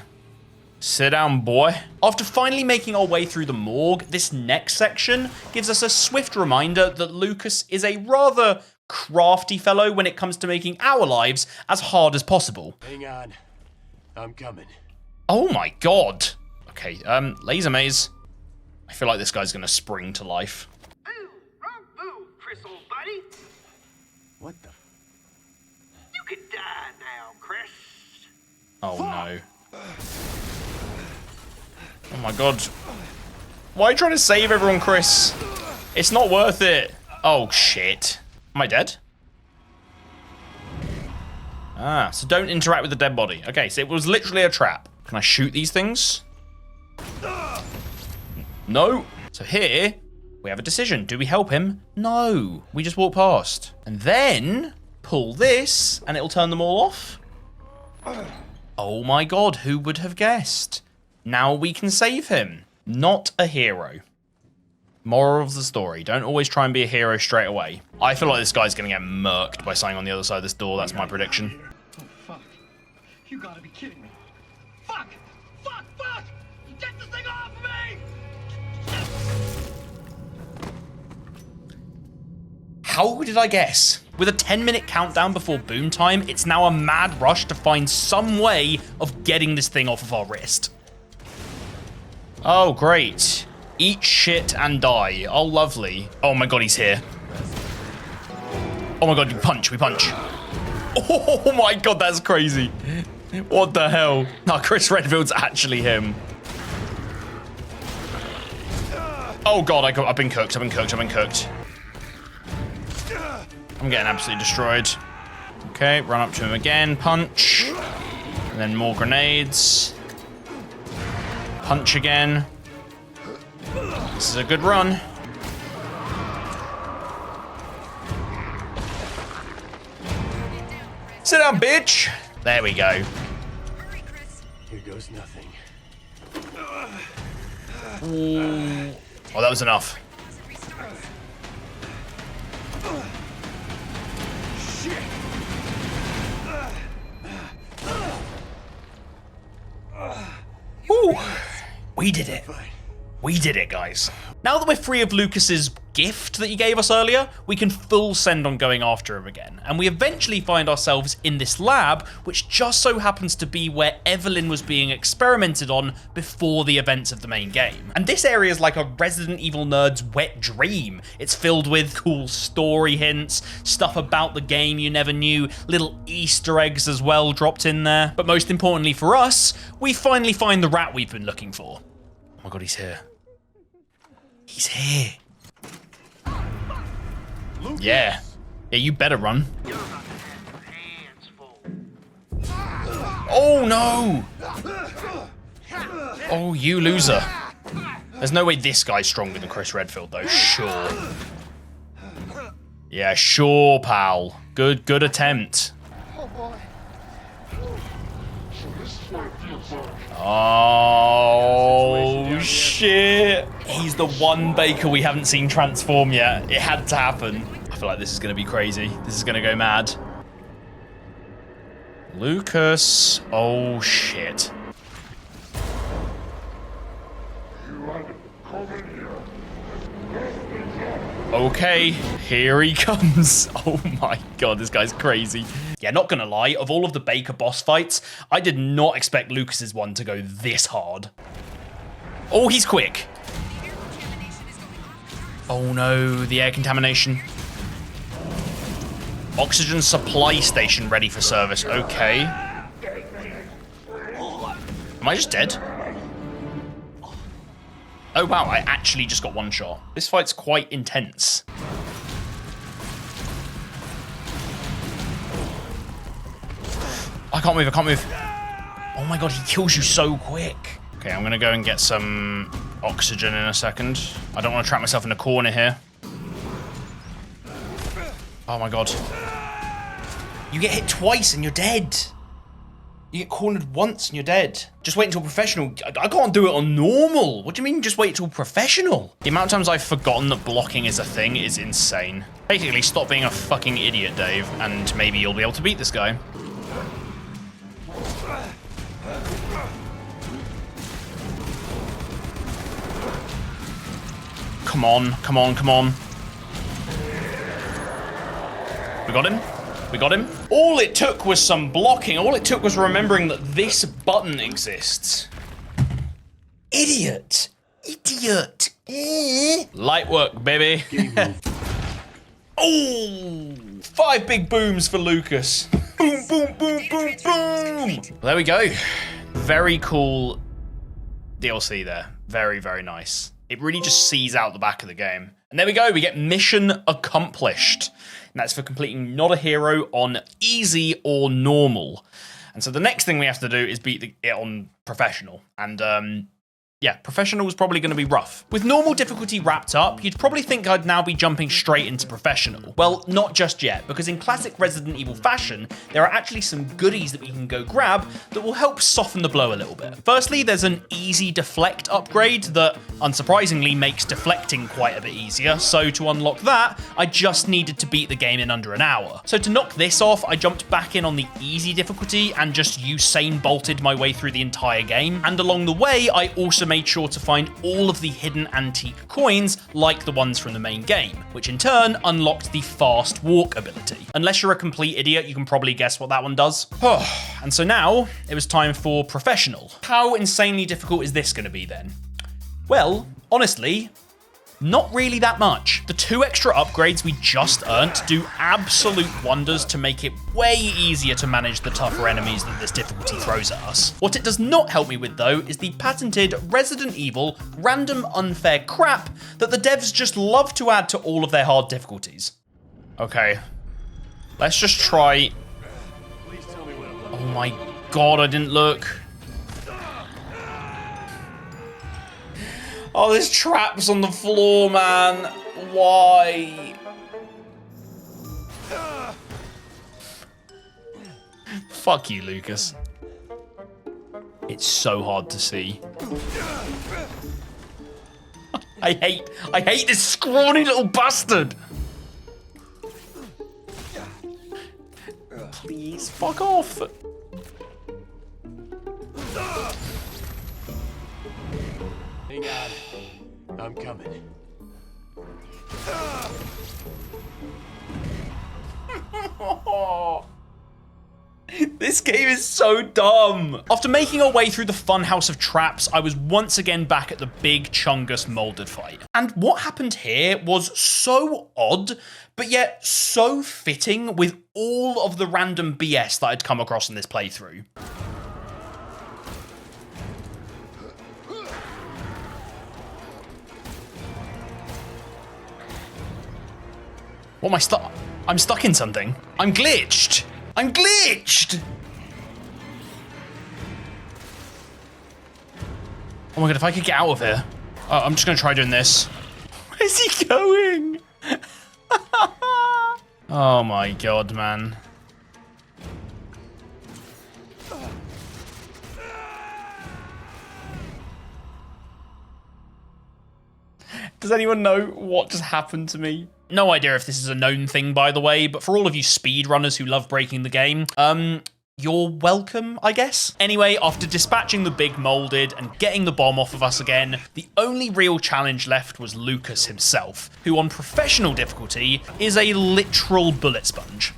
Sit down, boy. After finally making our way through the morgue, this next section gives us a swift reminder that Lucas is a rather crafty fellow when it comes to making our lives as hard as possible. Hang on. I'm coming. Oh my god. Okay, laser maze. I feel like this guy's gonna spring to life. Boo! Wrong move, Chris, old buddy. What the? You could die now, Chris. Oh no. Oh my god. Why are you trying to save everyone, Chris? It's not worth it. Oh shit. Am I dead? Ah, so don't interact with the dead body. Okay, so it was literally a trap. Can I shoot these things? No. So here, we have a decision. Do we help him? No. We just walk past. And then, pull this, and it'll turn them all off. Oh my god, who would have guessed? Now we can save him. Not a hero. Moral of the story, don't always try and be a hero straight away. I feel like this guy's gonna get murked by something on the other side of this door. That's my prediction. Oh, fuck. You gotta be kidding me. Fuck! Fuck! Fuck! Get this thing off of me! How did I guess? With a 10-minute countdown before boom time, it's now a mad rush to find some way of getting this thing off of our wrist. Oh, great. Eat shit and die. Oh, lovely. Oh my god, he's here. Oh my god, we punch. Oh my god, that's crazy. What the hell? No, Chris Redfield's actually him. Oh god, I've been cooked. I'm getting absolutely destroyed. Okay, run up to him again, punch. And then more grenades. Punch again. This is a good run. Sit down, bitch. There we go. Here goes nothing. Ooh. Oh, that was enough. Ooh. We did it. We did it, guys. Now that we're free of Lucas's gift that he gave us earlier, we can full send on going after him again. And we eventually find ourselves in this lab, which just so happens to be where Evelyn was being experimented on before the events of the main game. And this area is like a Resident Evil nerd's wet dream. It's filled with cool story hints, stuff about the game you never knew, little Easter eggs as well dropped in there. But most importantly for us, we finally find the rat we've been looking for. Oh my god, he's here. He's here. Yeah. Yeah, you better run. Oh no! Oh, you loser. There's no way this guy's stronger than Chris Redfield, though. Sure. Yeah, sure, pal. Good attempt. Oh, shit. He's the one Baker we haven't seen transform yet. It had to happen. I feel like this is going to be crazy. This is going to go mad. Lucas. Oh, shit. Okay, here he comes. Oh my god, this guy's crazy. Yeah, not gonna lie, of all of the Baker boss fights, I did not expect Lucas's one to go this hard. Oh, he's quick. Oh no, the air contamination. Oxygen supply station ready for service. Okay. Am I just dead? Oh wow, I actually just got one shot. This fight's quite intense. I can't move, I can't move. Oh my god, he kills you so quick. Okay, I'm gonna go and get some oxygen in a second. I don't want to trap myself in a corner here. Oh my god. You get hit twice and you're dead. You get cornered once and you're dead. Just wait until professional. I can't do it on normal. What do you mean just wait till professional? The amount of times I've forgotten that blocking is a thing is insane. Basically, stop being a fucking idiot, Dave, and maybe you'll be able to beat this guy. Come on, come on, come on. We got him? We got him. All it took was some blocking. All it took was remembering that this button exists. Idiot. Idiot. Light work, baby. Oh, 5 big booms for Lucas. Boom, boom, boom, boom, boom. Well, there we go. Very cool DLC there. Very, very nice. It really just sees out the back of the game. And there we go. We get mission accomplished. And that's for completing Not a Hero on easy or normal. And so the next thing we have to do is beat it on professional. And yeah, professional was probably going to be rough. With normal difficulty wrapped up, you'd probably think I'd now be jumping straight into professional. Well, not just yet, because in classic Resident Evil fashion, there are actually some goodies that we can go grab that will help soften the blow a little bit. Firstly, there's an easy deflect upgrade that, unsurprisingly, makes deflecting quite a bit easier. So to unlock that, I just needed to beat the game in under an hour. So to knock this off, I jumped back in on the easy difficulty and just Usain bolted my way through the entire game. And along the way, I also made sure to find all of the hidden antique coins like the ones from the main game, which in turn unlocked the fast walk ability. Unless you're a complete idiot, you can probably guess what that one does. And so now it was time for professional. How insanely difficult is this going to be then? Well, honestly, not really that much. The 2 extra upgrades we just earned do absolute wonders to make it way easier to manage the tougher enemies that this difficulty throws at us. What it does not help me with though is the patented Resident Evil random unfair crap that the devs just love to add to all of their hard difficulties. Okay, let's just try. Oh my god, I didn't look. Oh, there's traps on the floor, man. Why? Fuck you, Lucas. It's so hard to see. I hate this scrawny little bastard. Please, fuck off. Hang on. I'm coming. This game is so dumb. After making our way through the funhouse of traps, I was once again back at the big Chungus molded fight. And what happened here was so odd, but yet so fitting with all of the random BS that I'd come across in this playthrough. What am I stuck? I'm stuck in something. I'm glitched. I'm glitched. Oh my god, if I could get out of here. Oh, I'm just gonna try doing this. Where's he going? Oh my god, man. Does anyone know what just happened to me? No idea if this is a known thing, by the way, but for all of you speedrunners who love breaking the game, you're welcome, I guess. Anyway, after dispatching the big molded and getting the bomb off of us again, the only real challenge left was Lucas himself, who on professional difficulty is a literal bullet sponge.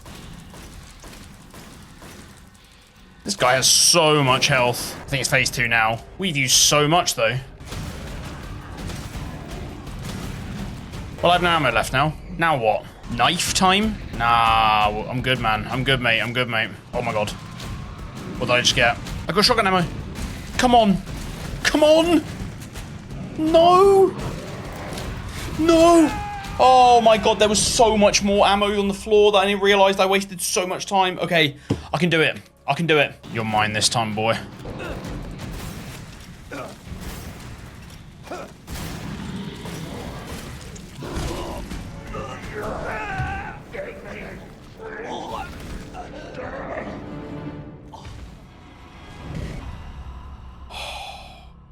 This guy has so much health. I think it's phase 2 now. We've used so much, though. Well, I have no ammo left now. Now what? Knife time? Nah, I'm good, man. I'm good, mate. I'm good, mate. Oh, my God. What did I just get? I got shotgun ammo. Come on. Come on. No. No. Oh, my God. There was so much more ammo on the floor that I didn't realize I wasted so much time. Okay, I can do it. I can do it. You're mine this time, boy.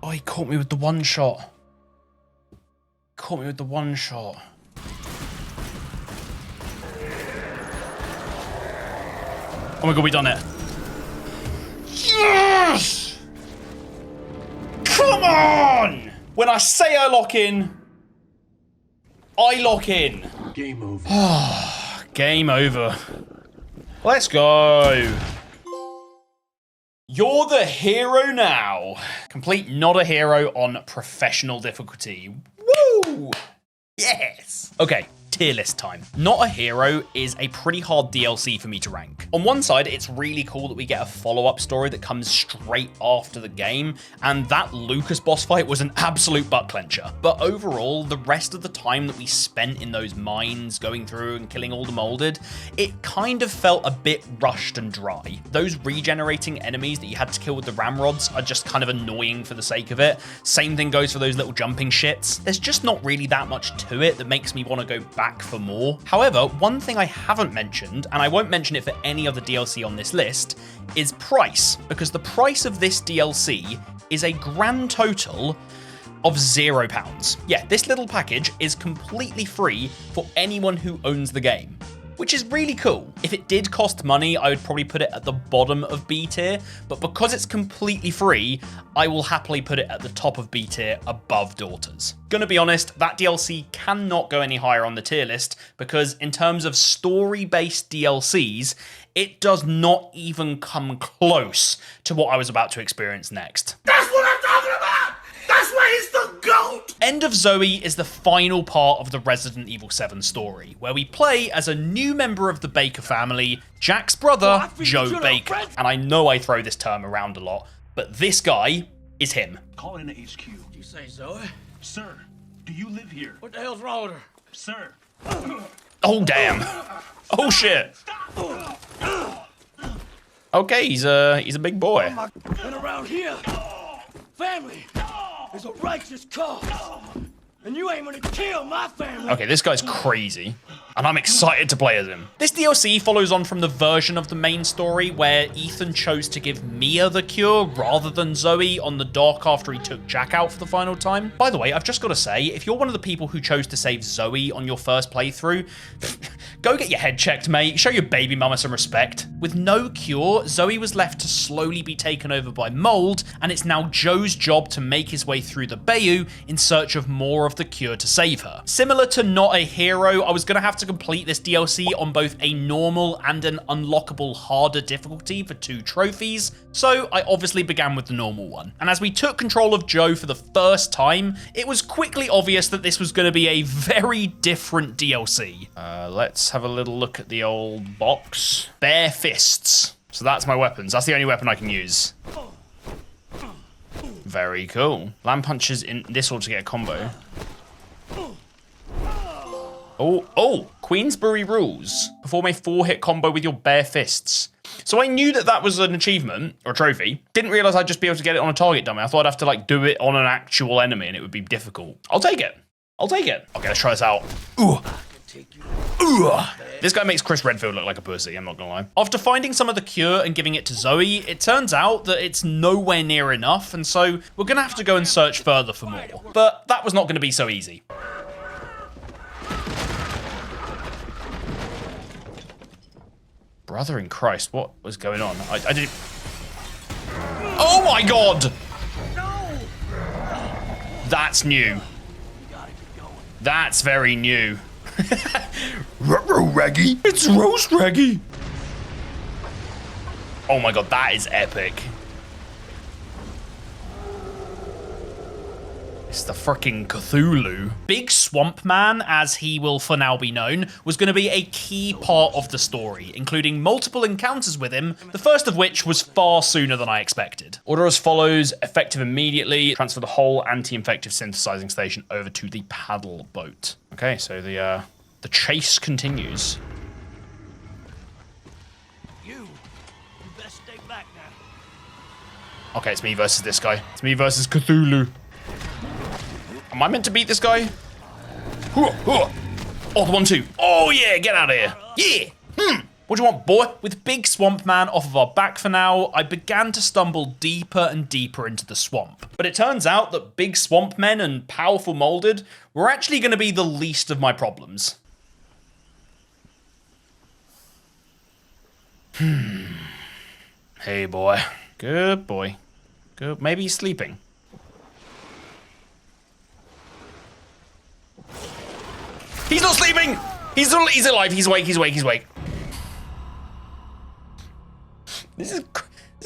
Oh, he caught me with the one shot. Caught me with the one shot. Oh my God, we done it. Yes! Come on! When I say I lock in, I lock in. Game over. Game over. Let's go. You're the hero now. Complete not a hero on professional difficulty. Woo! Yes. Okay. Tier list time. Not a hero is a pretty hard DLC for me to rank. On one side, it's really cool that we get a follow-up story that comes straight after the game, and that Lucas boss fight was an absolute butt clencher. But overall, the rest of the time that we spent in those mines, going through and killing all the molded, it kind of felt a bit rushed and dry. Those regenerating enemies that you had to kill with the ramrods are just kind of annoying for the sake of it. Same thing goes for those little jumping shits. There's just not really that much to it that makes me want to go back for more. However, one thing I haven't mentioned, and I won't mention it for any other DLC on this list, is price, because the price of this DLC is a grand total of £0. Yeah, this little package is completely free for anyone who owns the game, which is really cool. If it did cost money, I would probably put it at the bottom of B tier, but because it's completely free, I will happily put it at the top of B tier above Daughters. Gonna be honest, that DLC cannot go any higher on the tier list because in terms of story-based DLCs, it does not even come close to what I was about to experience next. That's what I'm talking about! That's why he's the GOAT! End of Zoe is the final part of the Resident Evil 7 story, where we play as a new member of the Baker family, Jack's brother, Joe Baker. And I know I throw this term around a lot, but this guy is him. Call in the HQ. Did you say Zoe? Sir, do you live here? What the hell's wrong with her? Sir. Oh, damn. Oh, shit. Okay, he's a big boy. And around here, family is a righteous cause. And you ain't gonna kill my family. Okay, this guy's crazy, and I'm excited to play as him. This DLC follows on from the version of the main story where Ethan chose to give Mia the cure rather than Zoe on the dock after he took Jack out for the final time. By the way, I've just got to say, if you're one of the people who chose to save Zoe on your first playthrough, go get your head checked, mate. Show your baby mama some respect. With no cure, Zoe was left to slowly be taken over by mold, and it's now Joe's job to make his way through the Bayou in search of more of the cure to save her. Similar to Not a Hero, I was going to have to complete this DLC on both a normal and an unlockable harder difficulty for 2 trophies, so I obviously began with the normal one. And as we took control of Joe for the first time, it was quickly obvious that this was going to be a very different DLC. Let's have a little look at the old box. Bare fists. So that's my weapons. That's the only weapon I can use. Very cool. Land punches in this order to get a combo. Oh, Queensbury rules. Perform a 4-hit combo with your bare fists. So I knew that that was an achievement, or a trophy. Didn't realize I'd just be able to get it on a target dummy. I thought I'd have to like do it on an actual enemy and it would be difficult. I'll take it. I'll take it. Okay, let's try this out. Ooh. Ooh. This guy makes Chris Redfield look like a pussy, I'm not gonna lie. After finding some of the cure and giving it to Zoe, it turns out that it's nowhere near enough, and so we're gonna have to go and search further for more. But that was not gonna be so easy. Brother in Christ, what was going on? I didn't... Oh my God! That's new. That's very new. Ruh-roh, Raggy. It's roast Raggy. Oh my God, that is epic. It's the freaking Cthulhu. Big Swamp Man, as he will for now be known, was going to be a key part of the story, including multiple encounters with him, the first of which was far sooner than I expected. Order as follows: effective immediately, transfer the whole anti-infective synthesizing station over to the paddle boat. Okay, so the chase continues. You best stay back now. Okay, it's me versus this guy. It's me versus Cthulhu. Am I meant to beat this guy? Oh, the 1-2. Oh yeah, get out of here. Yeah. What do you want, boy? With Big Swamp Man off of our back for now, I began to stumble deeper and deeper into the swamp. But it turns out that big swamp men and powerful molded were actually going to be the least of my problems. Hey, boy. Good boy. Good. Maybe he's sleeping. He's not sleeping! He's alive. He's awake. He's awake. He's awake. This is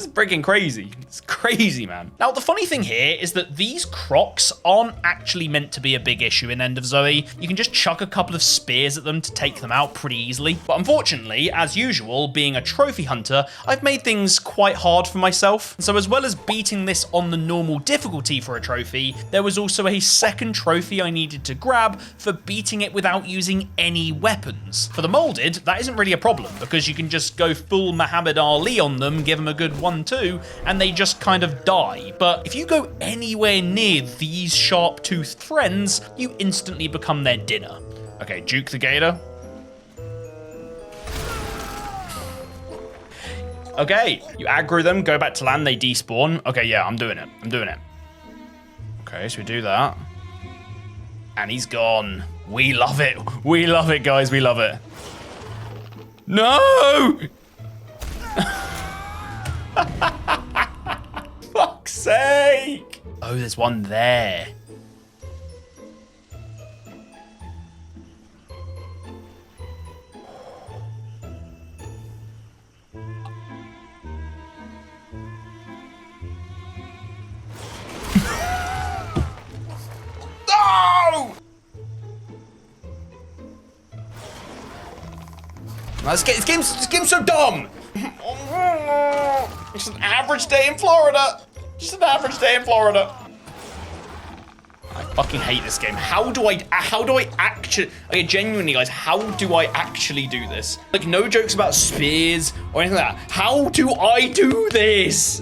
freaking crazy. It's crazy, man. Now, the funny thing here is that these crocs aren't actually meant to be a big issue in End of Zoe. You can just chuck a couple of spears at them to take them out pretty easily. But unfortunately, as usual, being a trophy hunter, I've made things quite hard for myself. So as well as beating this on the normal difficulty for a trophy, there was also a second trophy I needed to grab for beating it without using any weapons. For the molded, that isn't really a problem because you can just go full Muhammad Ali on them, give them a good 1-2, and they just kind of die. But if you go anywhere near these sharp-toothed friends, you instantly become their dinner. Okay, juke the gator. Okay, you aggro them, go back to land, they despawn. Okay, yeah, I'm doing it. I'm doing it. Okay, so we do that. And he's gone. We love it. We love it, guys. We love it. No! Fuck's sake! Oh, there's one there. No! This game's so dumb. Just an average day in Florida. Just an average day in Florida. I fucking hate this game. How do I actually, like, genuinely, guys, how do I actually do this? Like, no jokes about spears or anything like that. How do I do this?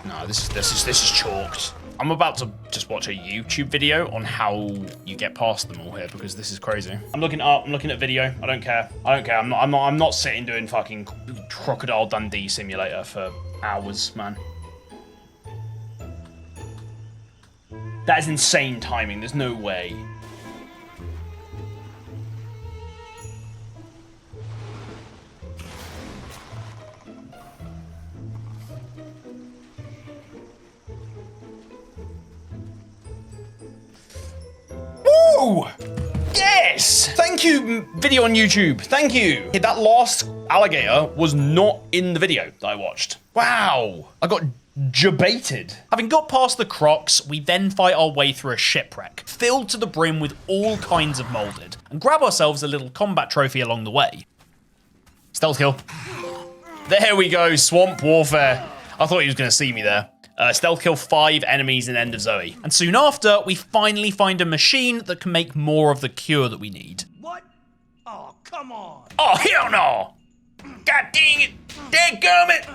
No, this is chalked. I'm about to just watch a YouTube video on how you get past them all here because this is crazy. I'm looking up, I'm looking at video. I don't care. I don't care. I'm not sitting doing fucking Crocodile Dundee Simulator for hours, man. That is insane timing. There's no way. Woo! Yes! Thank you, video on YouTube. Thank you. That last alligator was not in the video that I watched. Wow. I got jebaited. Having got past the crocs, we then fight our way through a shipwreck, filled to the brim with all kinds of molded, and grab ourselves a little combat trophy along the way. Stealth kill. There we go, swamp warfare. I thought he was gonna see me there. Stealth kill 5 enemies in End of Zoe. And soon after, we finally find a machine that can make more of the cure that we need. What? Oh, come on. Oh, hell no! God dang it! Dadgummit!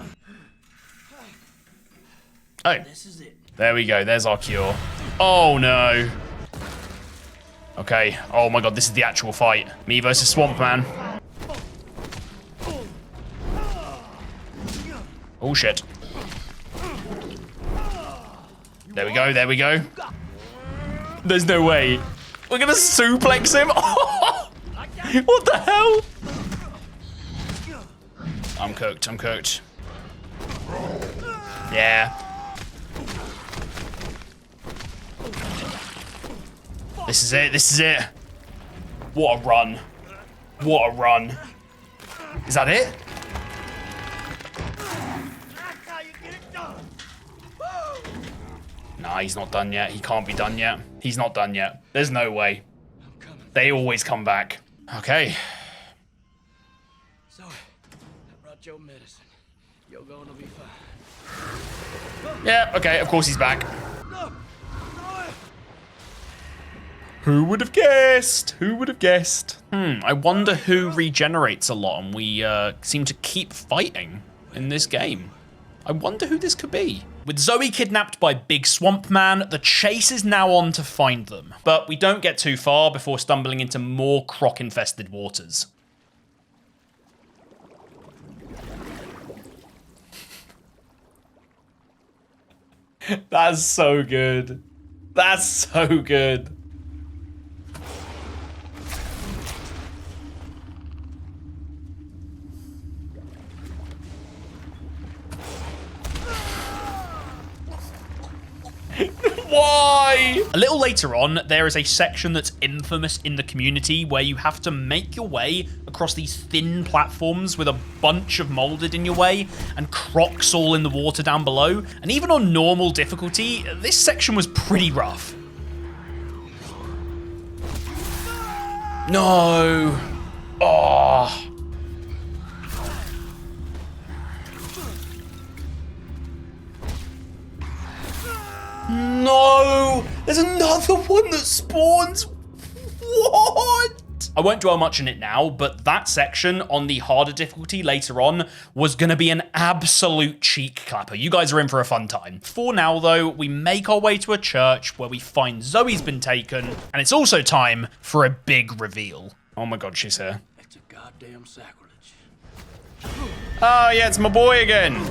Oh, This is it. there we go. There's our cure. Oh, no. Okay. Oh, my God. This is the actual fight. Me versus Swamp Man. Oh, shit. There we go. There we go. There's no way. We're going to suplex him. What the hell? I'm cooked. I'm cooked. Yeah. This is it. This is it. What a run. What a run. Is that it? That's how you get it done. Nah, he's not done yet. He can't be done yet. He's not done yet. There's no way. I'm coming. They always come back. Okay. Zoe, I brought your medicine. You're gonna be fine. Yeah, okay, of course he's back. No! Zoe! Who would have guessed? Who would have guessed? I wonder who regenerates a lot and we seem to keep fighting in this game. I wonder who this could be. With Zoe kidnapped by Big Swamp Man, the chase is now on to find them. But we don't get too far before stumbling into more croc-infested waters. That's so good. That's so good. Why? A little later on, there is a section that's infamous in the community where you have to make your way across these thin platforms with a bunch of molded in your way and crocs all in the water down below. And even on normal difficulty, this section was pretty rough. No. Oh. No! There's another one that spawns! What? I won't dwell much on it now, but that section on the harder difficulty later on was gonna be an absolute cheek clapper. You guys are in for a fun time. For now, though, we make our way to a church where we find Zoe's been taken, and it's also time for a big reveal. Oh my god, she's here. It's a goddamn sacrilege. Oh yeah, it's my boy again.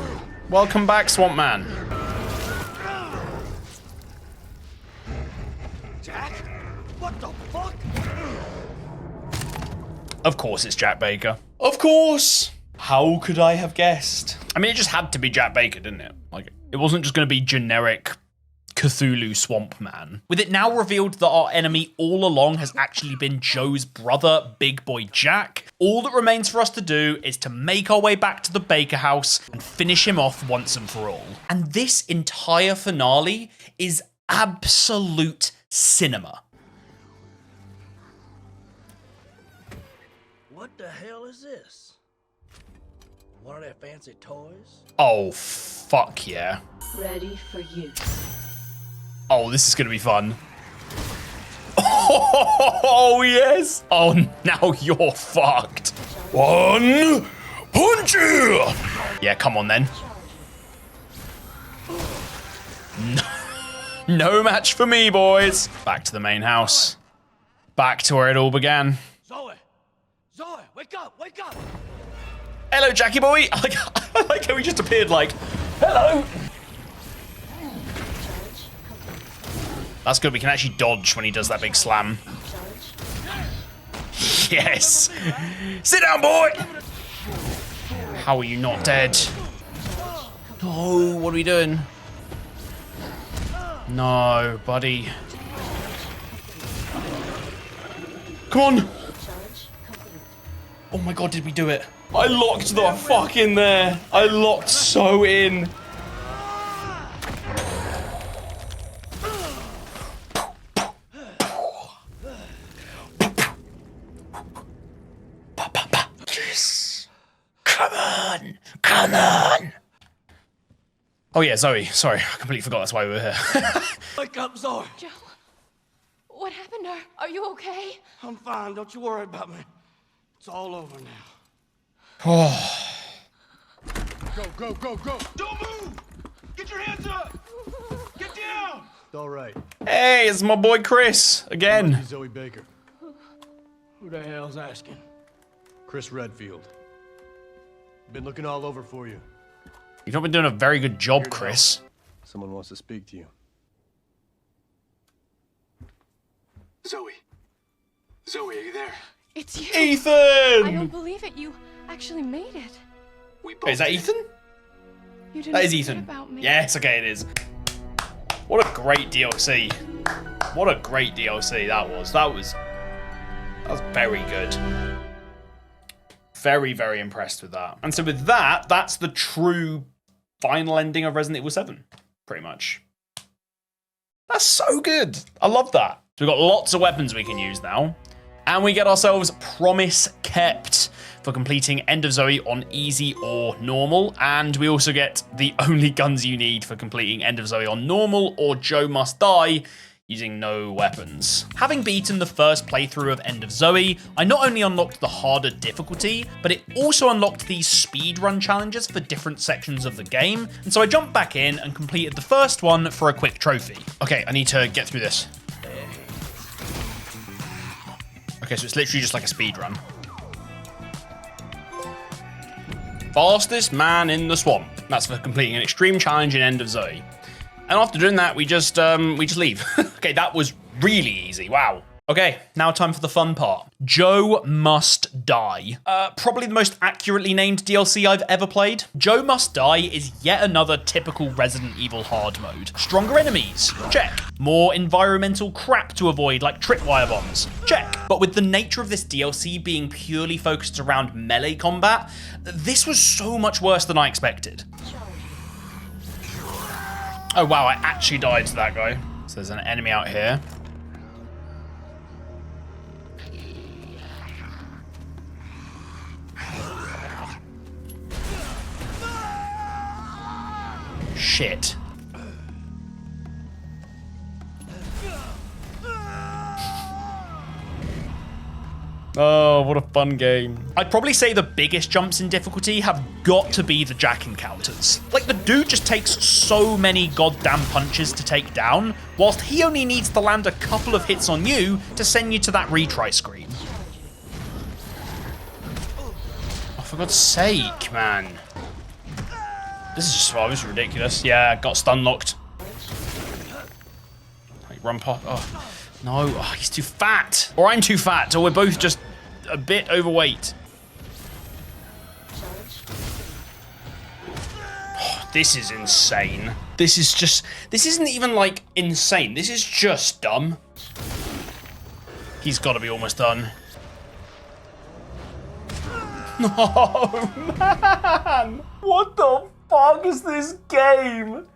Welcome back, Swamp Man. Jack? What the fuck? Of course it's Jack Baker. Of course! How could I have guessed? I mean, it just had to be Jack Baker, didn't it? Like, it wasn't just gonna be generic Cthulhu Swamp Man. With it now revealed that our enemy all along has actually been Joe's brother, Big Boy Jack, all that remains for us to do is to make our way back to the Baker house and finish him off once and for all. And this entire finale is absolute cinema. What the hell is this? One of their fancy toys? Oh, fuck yeah. Ready for use. Oh, this is gonna be fun. Oh, yes. Oh, now you're fucked. One punch you. Yeah, come on then. No match for me, boys. Back to the main house. Back to where it all began. Zoe! Zoe, wake up! Wake up! Hello, Jackie boy. I like how he just appeared like, hello. That's good. We can actually dodge when he does that big slam. Yes. Sit down, boy. How are you not dead? Oh, what are we doing? No, buddy. Come on. Oh my god, did we do it? I locked the fuck in there. I locked so in. Yes. Come on. Come on. Oh yeah, Zoe. Sorry, I completely forgot that's why we were here. Wake up, Zoe! Joe, what happened? Are you okay? I'm fine, don't you worry about me. It's all over now. Oh. Go! Don't move! Get your hands up! Get down! All right. Hey, it's my boy Chris again. Zoe Baker. Who the hell's asking? Chris Redfield. Been looking all over for you. You've not been doing a very good job, Chris. Someone wants to speak to you. Zoe, are you there? It's you. Ethan! I don't believe it. You actually made it. Wait, is that Ethan? You didn't That is forget Ethan. about me. Yes, okay, it is. What a great DLC. What a great DLC that was. That was very good. Very, very impressed with that. And so with that, that's the true final ending of Resident Evil 7, pretty much. That's so good. I love that. So we've got lots of weapons we can use now. And we get ourselves Promise Kept for completing End of Zoe on easy or normal. And we also get the only guns you need for completing End of Zoe on normal or Joe Must Die using no weapons. Having beaten the first playthrough of End of Zoe, I not only unlocked the harder difficulty, but it also unlocked these speedrun challenges for different sections of the game. And so I jumped back in and completed the first one for a quick trophy. Okay, I need to get through this. Okay, so it's literally just like a speedrun. Fastest man in the swamp. That's for completing an extreme challenge in End of Zoe. And after doing that, we just leave. Okay, that was really easy. Wow. Okay, now time for the fun part. Joe Must Die. Probably the most accurately named DLC I've ever played. Joe Must Die is yet another typical Resident Evil hard mode. Stronger enemies, check. More environmental crap to avoid, like tripwire bombs, check. But with the nature of this DLC being purely focused around melee combat, this was so much worse than I expected. Oh wow, I actually died to that guy. So there's an enemy out here. Shit. Oh, what a fun game. I'd probably say the biggest jumps in difficulty have got to be the Jack encounters. Like, the dude just takes so many goddamn punches to take down, whilst he only needs to land a couple of hits on you to send you to that retry screen. Oh, for God's sake, man. This is just, oh, this is ridiculous. Yeah, got stun locked. Like, run past, oh. No, oh, he's too fat. Or I'm too fat, or we're both just a bit overweight. Oh, this is insane. This isn't even like insane. This is just dumb. He's got to be almost done. No, man. What the fuck is this game?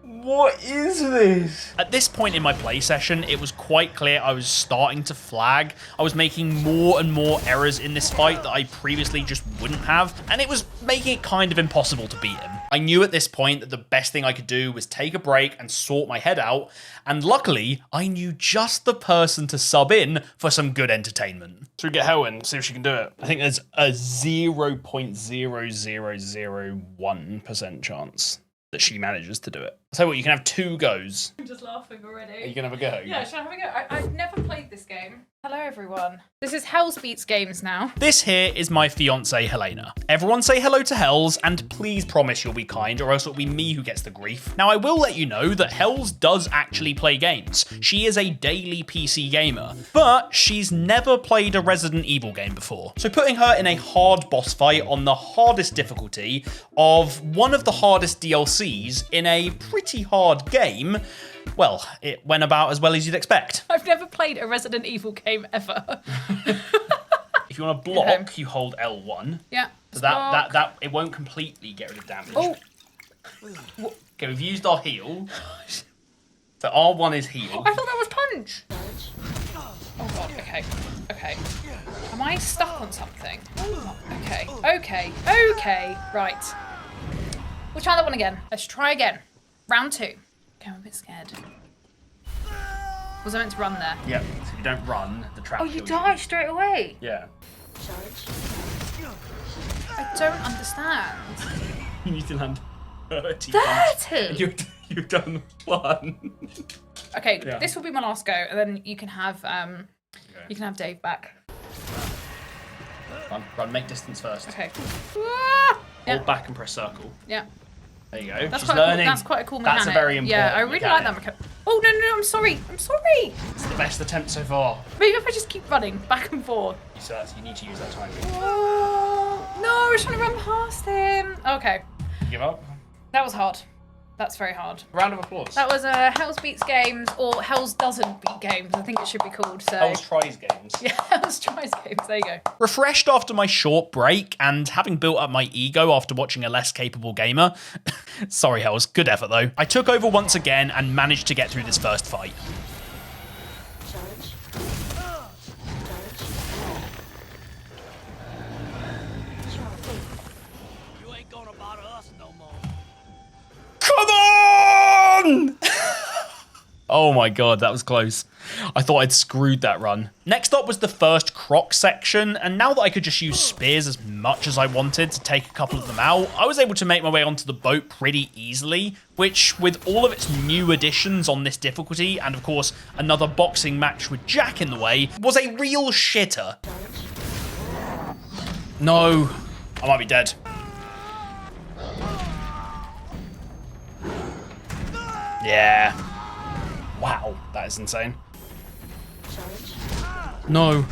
What is this? At this point in my play session, it was quite clear I was starting to flag. I was making more and more errors in this fight that I previously just wouldn't have, and it was making it kind of impossible to beat him. I knew at this point that the best thing I could do was take a break and sort my head out, and luckily, I knew just the person to sub in for some good entertainment. So we get Helen, see if she can do it. I think there's a 0.0001% chance that she manages to do it. So what, you can have 2 goes. I'm just laughing already. Are you gonna have a go? Yeah, should I have a go? I've never played this game. Hello, everyone. This is DaveBeatsGames now. This here is my fiance, Helena. Everyone say hello to Hells, and please promise you'll be kind, or else it'll be me who gets the grief. Now, I will let you know that Hells does actually play games. She is a daily PC gamer, but she's never played a Resident Evil game before. So putting her in a hard boss fight on the hardest difficulty of one of the hardest DLCs in a pretty hard game, well, it went about as well as you'd expect. I've never played a Resident Evil game ever. If you want to block, you hold L1. Yeah. So that it won't completely get rid of damage. Oh. Okay, we've used our heal. So R1 is heal. I thought that was punch. Oh god, okay. Okay. Am I stuck on something? Okay. Okay. Okay. Right. We'll try that one again. Let's try again. Round 2. Okay, I'm a bit scared. Was I meant to run there? Yeah, so if you don't run, the trap Oh, you die straight away? Yeah. I don't understand. You need to land 30. 30? You've done 1. Okay, Yeah. this will be my last go, and then you can have Dave back. Run, make distance first. Okay. Hold back and press circle. Yeah. There you go. That's She's quite learning. That's quite a cool mechanic. That's a very important Yeah, I really like that mechanic. Oh, no, I'm sorry. I'm sorry. It's the best attempt so far. Maybe if I just keep running back and forth. So you need to use that timing. No, I was trying to run past him. Okay. Give up. That was hard. That's very hard. Round of applause. That was Hell's Beats Games, or Hell's Doesn't Beat Games, I think it should be called. So. Hell's Tries Games. Yeah, Hell's Tries Games. There you go. Refreshed after my short break and having built up my ego after watching a less capable gamer. Sorry, Hells. Good effort, though. I took over once again and managed to get through this first fight. You ain't gonna bother us no more. Come on! Oh my god, that was close. I thought I'd screwed that run. Next up was the first croc section, and now that I could just use spears as much as I wanted to take a couple of them out, I was able to make my way onto the boat pretty easily, which, with all of its new additions on this difficulty, and of course another boxing match with Jack in the way, was a real shitter. No, I might be dead. Yeah. Wow, that is insane. No.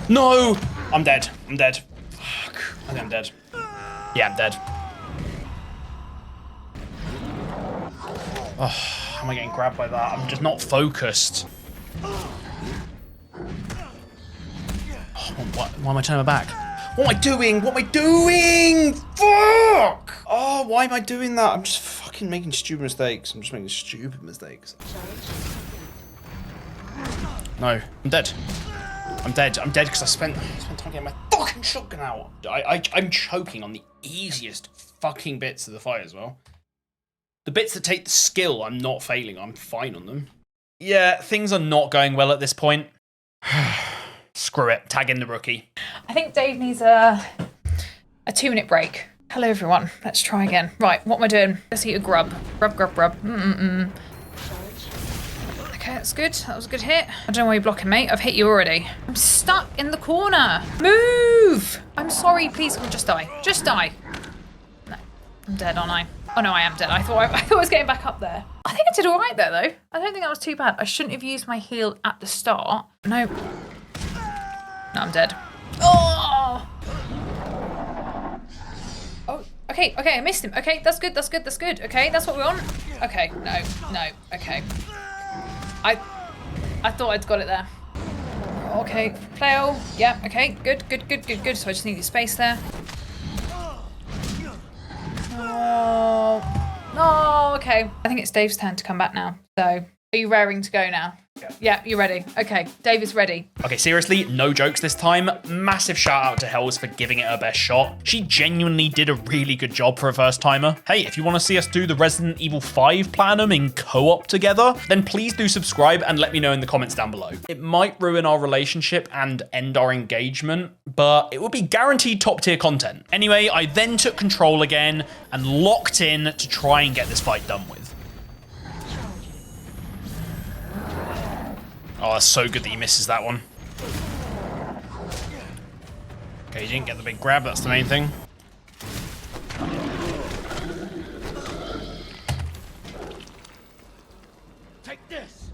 No! I'm dead. I'm dead. Fuck. I think I'm dead. Yeah, I'm dead. Oh, how am I getting grabbed by that? I'm just not focused. Oh, why am I turning my back? What am I doing? What am I doing? Fuck! Oh, why am I doing that? I'm just fucking making stupid mistakes. I'm just making stupid mistakes. No, I'm dead. I'm dead. I'm dead because I spent time getting my fucking shotgun out. I'm choking on the easiest fucking bits of the fight as well. The bits that take the skill, I'm not failing. I'm fine on them. Yeah, things are not going well at this point. Screw it. Tag in the rookie. I think Dave needs a 2-minute break. Hello, everyone. Let's try again. Right, what am I doing? Let's eat a grub. Grub, grub, grub. Okay, that's good. That was a good hit. I don't know why you're blocking, mate. I've hit you already. I'm stuck in the corner. Move! I'm sorry. Please, just die. Just die. No, I'm dead, aren't I? Oh, no, I am dead. I thought I was getting back up there. I think I did all right there, though. I don't think that was too bad. I shouldn't have used my heal at the start. No. No, I'm dead. Oh! Oh, okay, I missed him. Okay, that's good. Okay, that's what we want. Okay, no, okay. I thought I'd got it there. Okay, flail. Yeah, okay, good. So I just need your space there. Oh, no, okay. I think it's Dave's turn to come back now. So, are you raring to go now? Yeah, you're ready. Okay, Dave is ready. Okay, seriously, no jokes this time. Massive shout out to Hells for giving it her best shot. She genuinely did a really good job for a first timer. Hey, if you want to see us do the Resident Evil 5 Platinum in co-op together, then please do subscribe and let me know in the comments down below. It might ruin our relationship and end our engagement, but it would be guaranteed top tier content. Anyway, I then took control again and locked in to try and get this fight done with. Oh, that's so good that he misses that one. Okay, he didn't get the big grab, that's the main thing. Take this.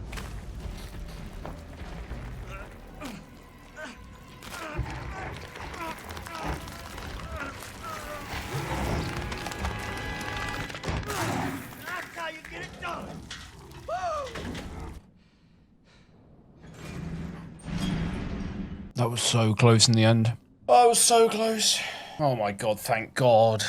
That's how you get it done. Woo! That was so close in the end. Oh, it was so close. Oh my god, thank god.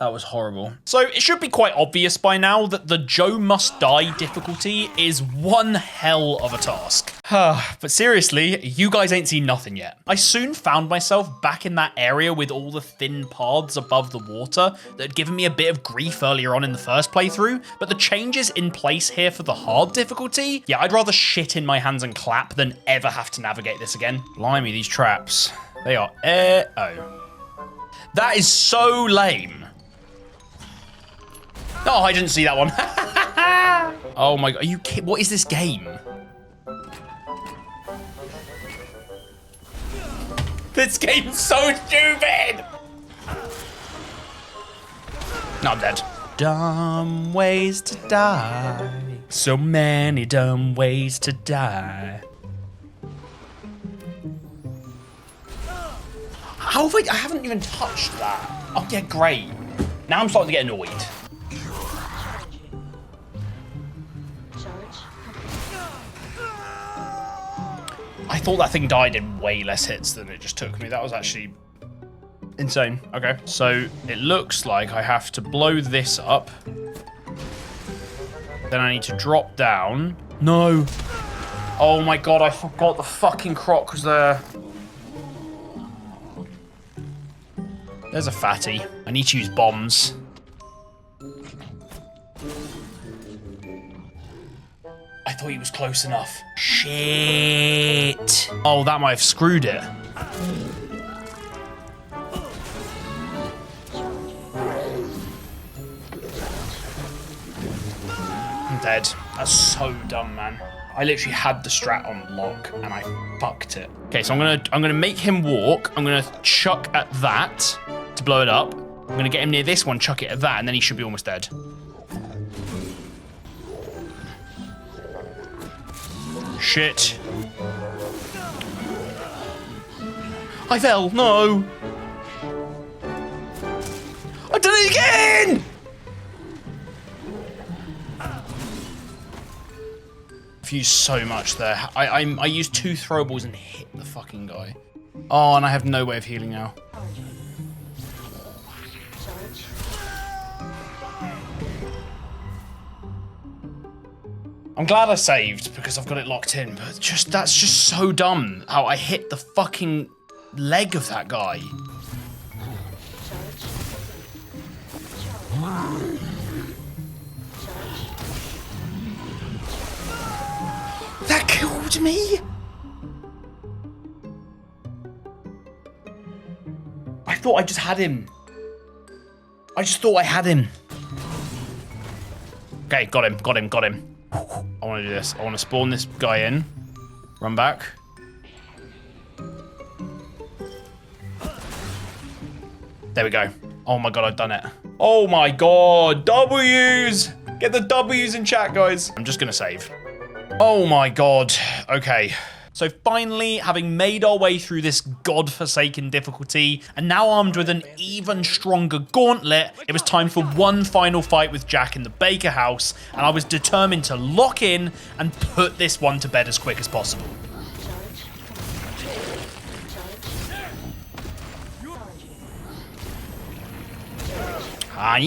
That was horrible. So it should be quite obvious by now that the Joe Must Die difficulty is one hell of a task. But seriously, you guys ain't seen nothing yet. I soon found myself back in that area with all the thin paths above the water that had given me a bit of grief earlier on in the first playthrough, but the changes in place here for the hard difficulty, yeah, I'd rather shit in my hands and clap than ever have to navigate this again. Blimey, these traps. They are oh. That is so lame. Oh, I didn't see that one. Oh my god, are you kidding? What is this game? This game's so stupid! No, I'm dead. Dumb ways to die. So many dumb ways to die. How have I haven't even touched that. Oh yeah, great. Now I'm starting to get annoyed. I thought that thing died in way less hits than it just took me. That was actually insane. Okay, so it looks like I have to blow this up. Then I need to drop down. No. Oh my god, I forgot the fucking croc was there. There's a fatty. I need to use bombs. I thought he was close enough. Shit. Oh, that might have screwed it. I'm dead. That's so dumb, man. I literally had the strat on lock and I fucked it. Okay, so I'm gonna make him walk. I'm gonna chuck at that to blow it up. I'm gonna get him near this one, chuck it at that, and then he should be almost dead. Shit. I fell, no. I did it again! I've used so much there. I used 2 throwables and hit the fucking guy. Oh, and I have no way of healing now. I'm glad I saved because I've got it locked in, but that's just so dumb how I hit the fucking leg of that guy. That killed me? I thought I just had him. I just thought I had him. Okay, got him. I want to do this. I want to spawn this guy in. Run back. There we go. Oh my god, I've done it. Oh my god, W's! Get the W's in chat, guys. I'm just gonna save. Oh my god. Okay. So finally, having made our way through this godforsaken difficulty, and now armed with an even stronger gauntlet, it was time for one final fight with Jack in the Baker house, and I was determined to lock in and put this one to bed as quick as possible. I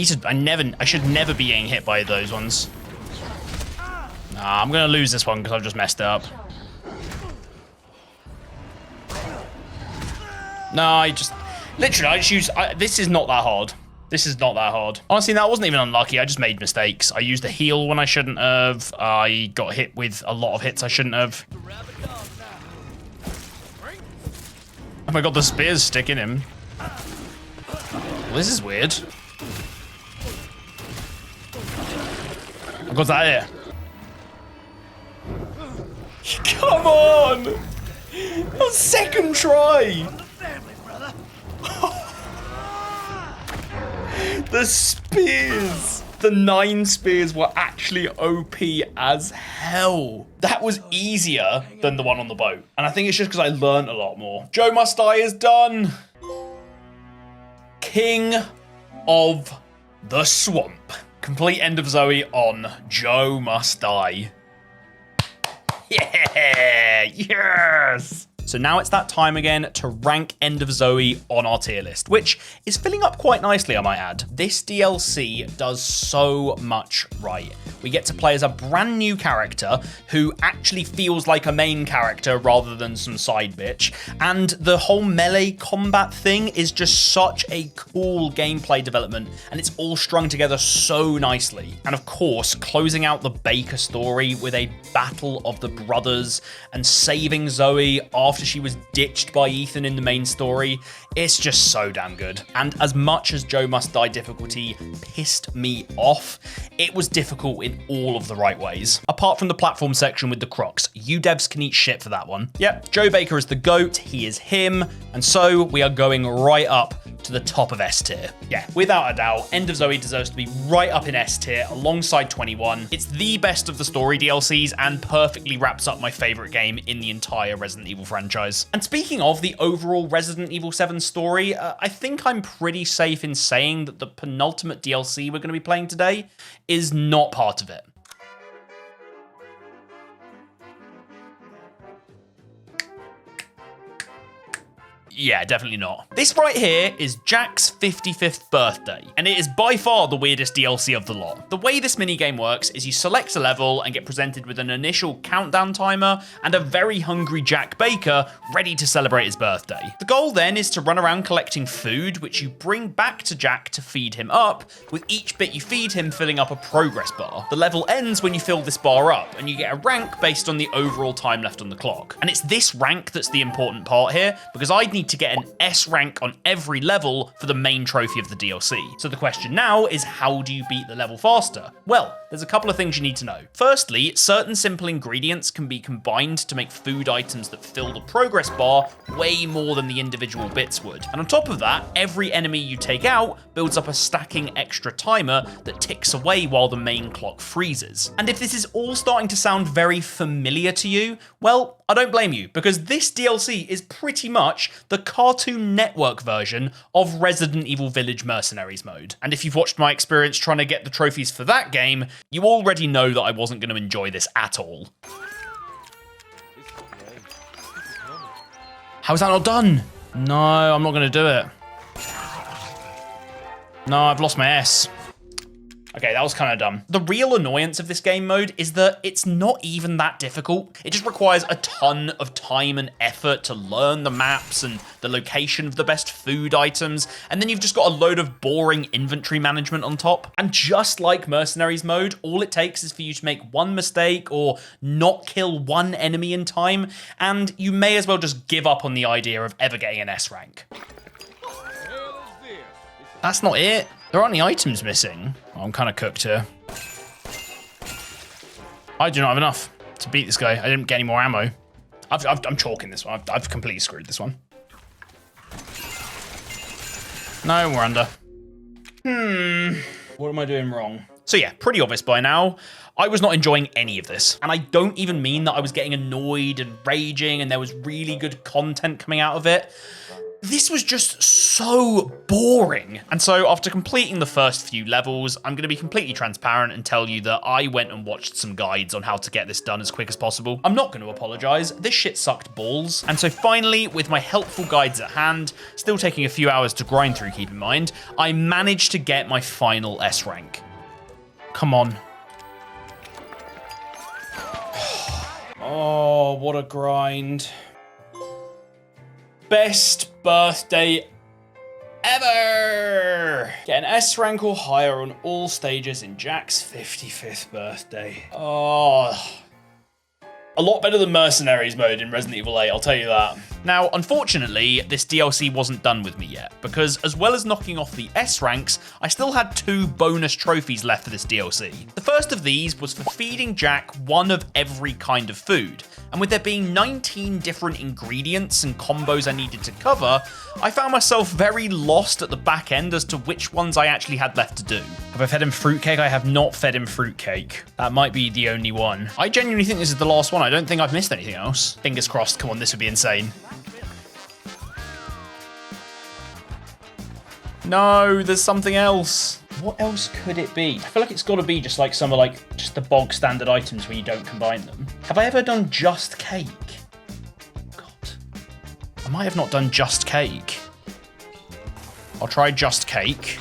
should never be getting hit by those ones. Nah, I'm gonna lose this one because I've just messed it up. No, this is not that hard. This is not that hard. Honestly, that wasn't even unlucky. I just made mistakes. I used a heal when I shouldn't have. I got hit with a lot of hits I shouldn't have. Oh my god, the spear's sticking him. Well, this is weird. What's that here? Come on! A second try! The spears! The 9 spears were actually OP as hell. That was easier than the one on the boat. And I think it's just because I learned a lot more. Joe Must Die is done. King of the Swamp. Complete End of Zoe on Joe Must Die. Yeah! Yes! So now it's that time again to rank End of Zoe on our tier list, which is filling up quite nicely, I might add. This DLC does so much right. We get to play as a brand new character who actually feels like a main character rather than some side bitch. And the whole melee combat thing is just such a cool gameplay development, and it's all strung together so nicely. And of course, closing out the Baker story with a battle of the brothers and saving Zoe after she was ditched by Ethan in the main story, it's just so damn good. And as much as Joe Must Die difficulty pissed me off, it was difficult in all of the right ways. Apart from the platform section with the crocs, you devs can eat shit for that one. Yep, Joe Baker is the GOAT, he is him, and so we are going right up to the top of S tier. Yeah, without a doubt, End of Zoe deserves to be right up in S tier alongside 21. It's the best of the story DLCs and perfectly wraps up my favorite game in the entire Resident Evil franchise. And speaking of the overall Resident Evil 7 story, I think I'm pretty safe in saying that the penultimate DLC we're going to be playing today is not part of it. Yeah, definitely not. This right here is Jack's 55th birthday, and it is by far the weirdest DLC of the lot. The way this minigame works is you select a level and get presented with an initial countdown timer and a very hungry Jack Baker ready to celebrate his birthday. The goal then is to run around collecting food, which you bring back to Jack to feed him up, with each bit you feed him filling up a progress bar. The level ends when you fill this bar up, and you get a rank based on the overall time left on the clock. And it's this rank that's the important part here, because I'd need to get an S rank on every level for the main trophy of the DLC. So the question now is, how do you beat the level faster? Well, there's a couple of things you need to know. Firstly, certain simple ingredients can be combined to make food items that fill the progress bar way more than the individual bits would. And on top of that, every enemy you take out builds up a stacking extra timer that ticks away while the main clock freezes. And if this is all starting to sound very familiar to you, well, I don't blame you, because this DLC is pretty much the Cartoon Network version of Resident Evil Village Mercenaries mode. And if you've watched my experience trying to get the trophies for that game, you already know that I wasn't going to enjoy this at all. How's that not done? No, I'm not going to do it. No, I've lost my S. Okay, that was kind of dumb. The real annoyance of this game mode is that it's not even that difficult. It just requires a ton of time and effort to learn the maps and the location of the best food items, and then you've just got a load of boring inventory management on top. And just like Mercenaries mode, all it takes is for you to make one mistake or not kill one enemy in time, and you may as well just give up on the idea of ever getting an S rank. That's not it. There aren't any items missing. Oh, I'm kind of cooked here. I do not have enough to beat this guy. I didn't get any more ammo. I'm chalking this one. I've completely screwed this one. No, we're under. What am I doing wrong? So yeah, pretty obvious by now. I was not enjoying any of this. And I don't even mean that I was getting annoyed and raging and there was really good content coming out of it. This was just so boring. And so after completing the first few levels, I'm going to be completely transparent and tell you that I went and watched some guides on how to get this done as quick as possible. I'm not going to apologize. This shit sucked balls. And so finally, with my helpful guides at hand, still taking a few hours to grind through, keep in mind, I managed to get my final S rank. Come on. Oh, what a grind. Best birthday ever! Get an S rank or higher on all stages in Jack's 55th birthday. Oh. A lot better than Mercenaries mode in Resident Evil 8, I'll tell you that. Now, unfortunately, this DLC wasn't done with me yet, because as well as knocking off the S ranks, I still had 2 bonus trophies left for this DLC. The first of these was for feeding Jack one of every kind of food, and with there being 19 different ingredients and combos I needed to cover, I found myself very lost at the back end as to which ones I actually had left to do. Have I fed him fruitcake? I have not fed him fruitcake. That might be the only one. I genuinely think this is the last one. I don't think I've missed anything else. Fingers crossed, come on, this would be insane. No, there's something else. What else could it be? I feel like it's got to be just like some of just the bog standard items where you don't combine them. Have I ever done just cake? God. I might have not done just cake. I'll try just cake.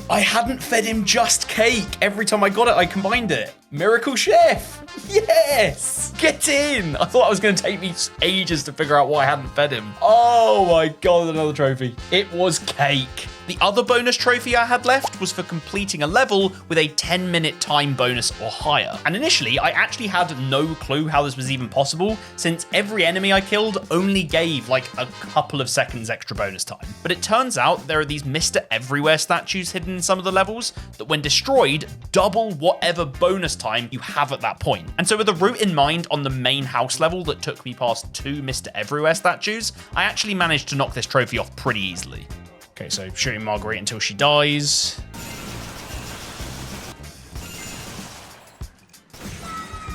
I hadn't fed him just cake. Every time I got it, I combined it. Miracle Chef. Yes. Get in. I thought it was going to take me ages to figure out why I hadn't fed him. Oh my God, another trophy. It was cake. The other bonus trophy I had left was for completing a level with a 10-minute time bonus or higher. And initially, I actually had no clue how this was even possible, since every enemy I killed only gave like a couple of seconds extra bonus time. But it turns out there are these Mr. Everywhere statues hidden in some of the levels that when destroyed, double whatever bonus time you have at that point. And so with a route in mind on the main house level that took me past 2 Mr. Everywhere statues, I actually managed to knock this trophy off pretty easily. Okay, so shooting Marguerite until she dies.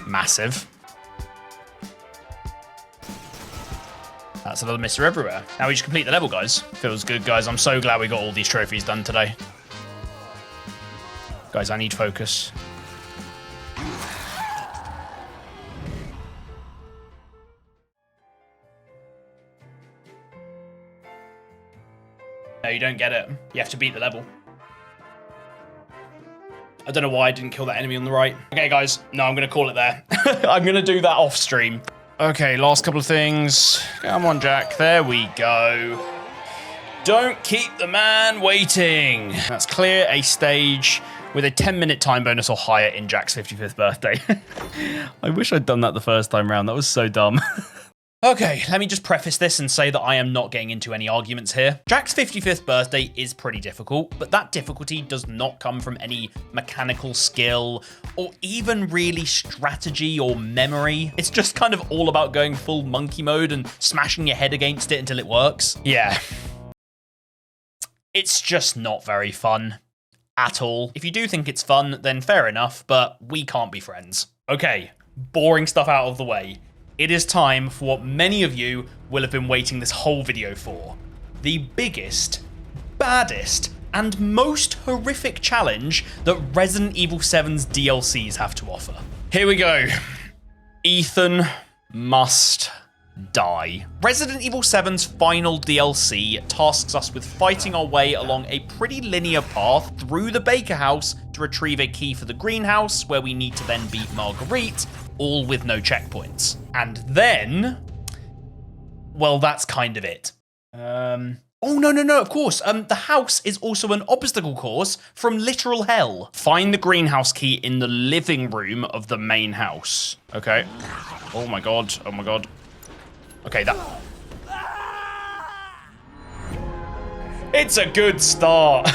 Massive. That's another Mr. Everywhere. Now we just complete the level, guys. Feels good, guys. I'm so glad we got all these trophies done today. Guys, I need focus. No, you don't get it. You have to beat the level. I don't know why I didn't kill that enemy on the right. Okay, guys. No, I'm going to call it there. I'm going to do that off stream. Okay, last couple of things. Come on, Jack. There we go. Don't keep the man waiting. Let's clear a stage with a 10-minute time bonus or higher in Jack's 55th birthday. I wish I'd done that the first time round. That was so dumb. Okay, let me just preface this and say that I am not getting into any arguments here. Jack's 55th birthday is pretty difficult, but that difficulty does not come from any mechanical skill or even really strategy or memory. It's just kind of all about going full monkey mode and smashing your head against it until it works. Yeah. It's just not very fun at all. If you do think it's fun, then fair enough, but we can't be friends. Okay, boring stuff out of the way. It is time for what many of you will have been waiting this whole video for. The biggest, baddest, and most horrific challenge that Resident Evil 7's DLCs have to offer. Here we go. Ethan must die. Resident Evil 7's final DLC tasks us with fighting our way along a pretty linear path through the Baker house to retrieve a key for the greenhouse, where we need to then beat Marguerite, all with no checkpoints. And then, well, that's kind of it. Oh, no, of course. The house is also an obstacle course from literal hell. Find the greenhouse key in the living room of the main house. Okay. Oh my god. Okay, that... It's a good start.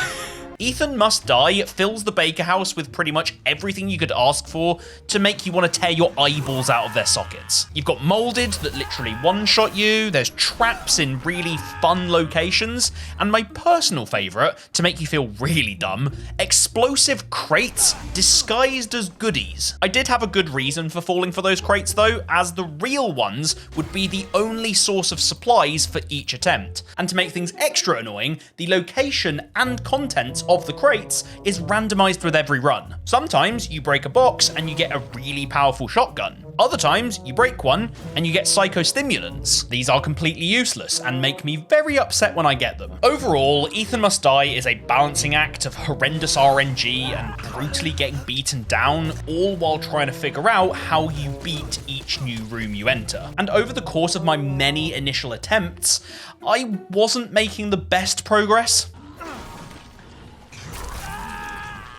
Ethan Must Die fills the Baker house with pretty much everything you could ask for to make you want to tear your eyeballs out of their sockets. You've got molded that literally one-shot you, there's traps in really fun locations, and my personal favourite, to make you feel really dumb, explosive crates disguised as goodies. I did have a good reason for falling for those crates though, as the real ones would be the only source of supplies for each attempt. And to make things extra annoying, the location and contents of the crates is randomized with every run. Sometimes you break a box and you get a really powerful shotgun. Other times you break one and you get psychostimulants. These are completely useless and make me very upset when I get them. Overall, Ethan Must Die is a balancing act of horrendous RNG and brutally getting beaten down, all while trying to figure out how you beat each new room you enter. And over the course of my many initial attempts, I wasn't making the best progress.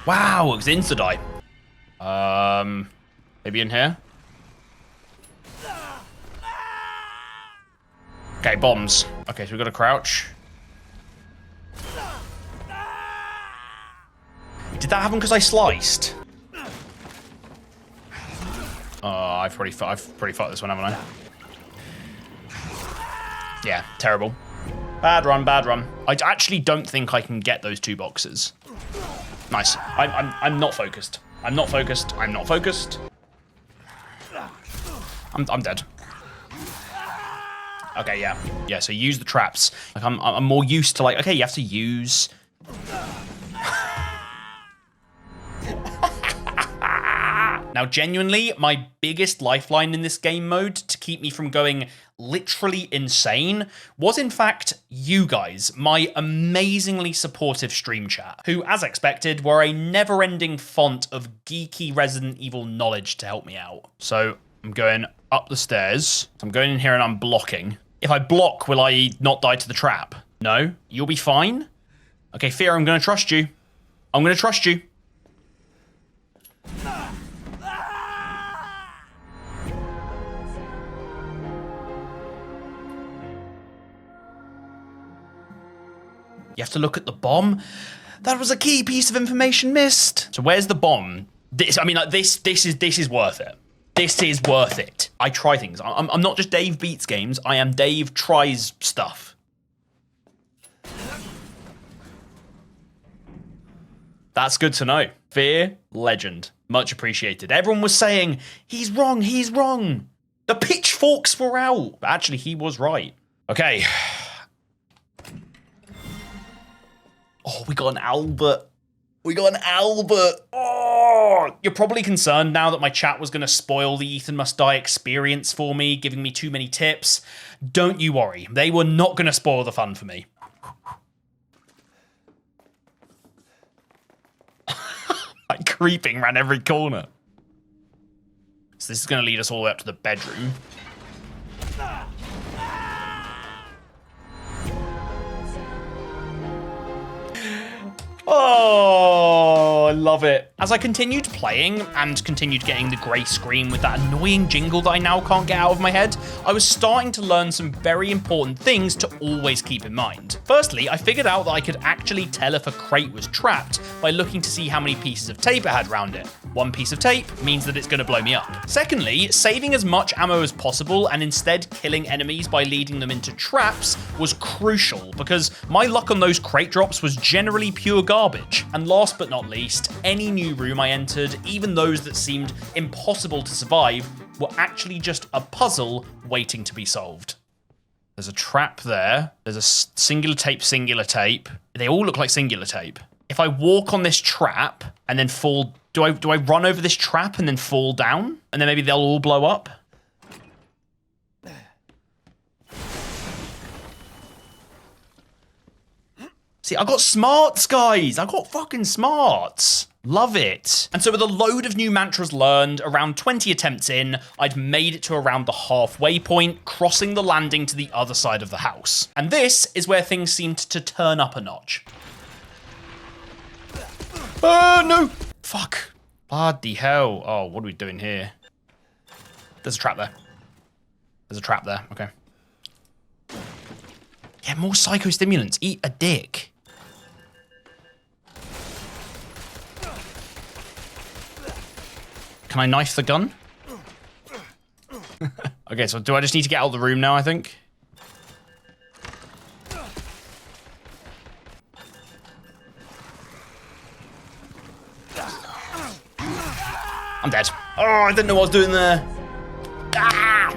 Wow, it was insta-die. Maybe in here? Okay, bombs. Okay, so we've got to crouch. Did that happen because I sliced? I've pretty fucked this one, haven't I? Yeah, terrible. Bad run. I actually don't think I can get those 2 boxes. Nice. I'm not focused. I'm dead. Okay, yeah. Yeah, so use the traps. Like I'm more used to like, okay, you have to use... Now, genuinely, my biggest lifeline in this game mode to keep me from going literally insane was, in fact, you guys, my amazingly supportive stream chat, who, as expected, were a never-ending font of geeky Resident Evil knowledge to help me out. So I'm going up the stairs. I'm going in here and I'm blocking. If I block, will I not die to the trap? No? You'll be fine? Okay, Fear, I'm going to trust you. I'm going to trust you. You have to look at the bomb. That was a key piece of information missed. So where's the bomb? This, I mean, like, this is worth it. This is worth it. I try things. I'm not just Dave Beats Games. I am Dave Tries Stuff. That's good to know. Fear, legend. Much appreciated. Everyone was saying, he's wrong, he's wrong. The pitchforks were out. But actually, he was right. Okay. Oh, we got an Albert. We got an Albert. Oh, you're probably concerned now that my chat was going to spoil the Ethan Must Die experience for me, giving me too many tips. Don't you worry. They were not going to spoil the fun for me. Like creeping around every corner. So this is going to lead us all the way up to the bedroom. Oh, I love it. As I continued playing and continued getting the grey screen with that annoying jingle that I now can't get out of my head, I was starting to learn some very important things to always keep in mind. Firstly, I figured out that I could actually tell if a crate was trapped by looking to see how many pieces of tape it had around it. One piece of tape means that it's going to blow me up. Secondly, saving as much ammo as possible and instead killing enemies by leading them into traps was crucial because my luck on those crate drops was generally pure garbage. And last but not least, any new room I entered, even those that seemed impossible to survive, were actually just a puzzle waiting to be solved. There's a trap there. There's a singular tape. They all look like singular tape. If I walk on this trap and then fall, do I run over this trap and then fall down? And then maybe they'll all blow up? See, I got smarts, guys. I got fucking smarts. Love it. And so with a load of new mantras learned, around 20 attempts in, I'd made it to around the halfway point, crossing the landing to the other side of the house. And this is where things seemed to turn up a notch. Oh, no. Fuck. Bloody hell. Oh, what are we doing here? There's a trap there. There's a trap there. Okay. Yeah, more psychostimulants. Eat a dick. Can I knife the gun? Okay, so do I just need to get out of the room now, I think? I'm dead. Oh, I didn't know what I was doing there. Ah!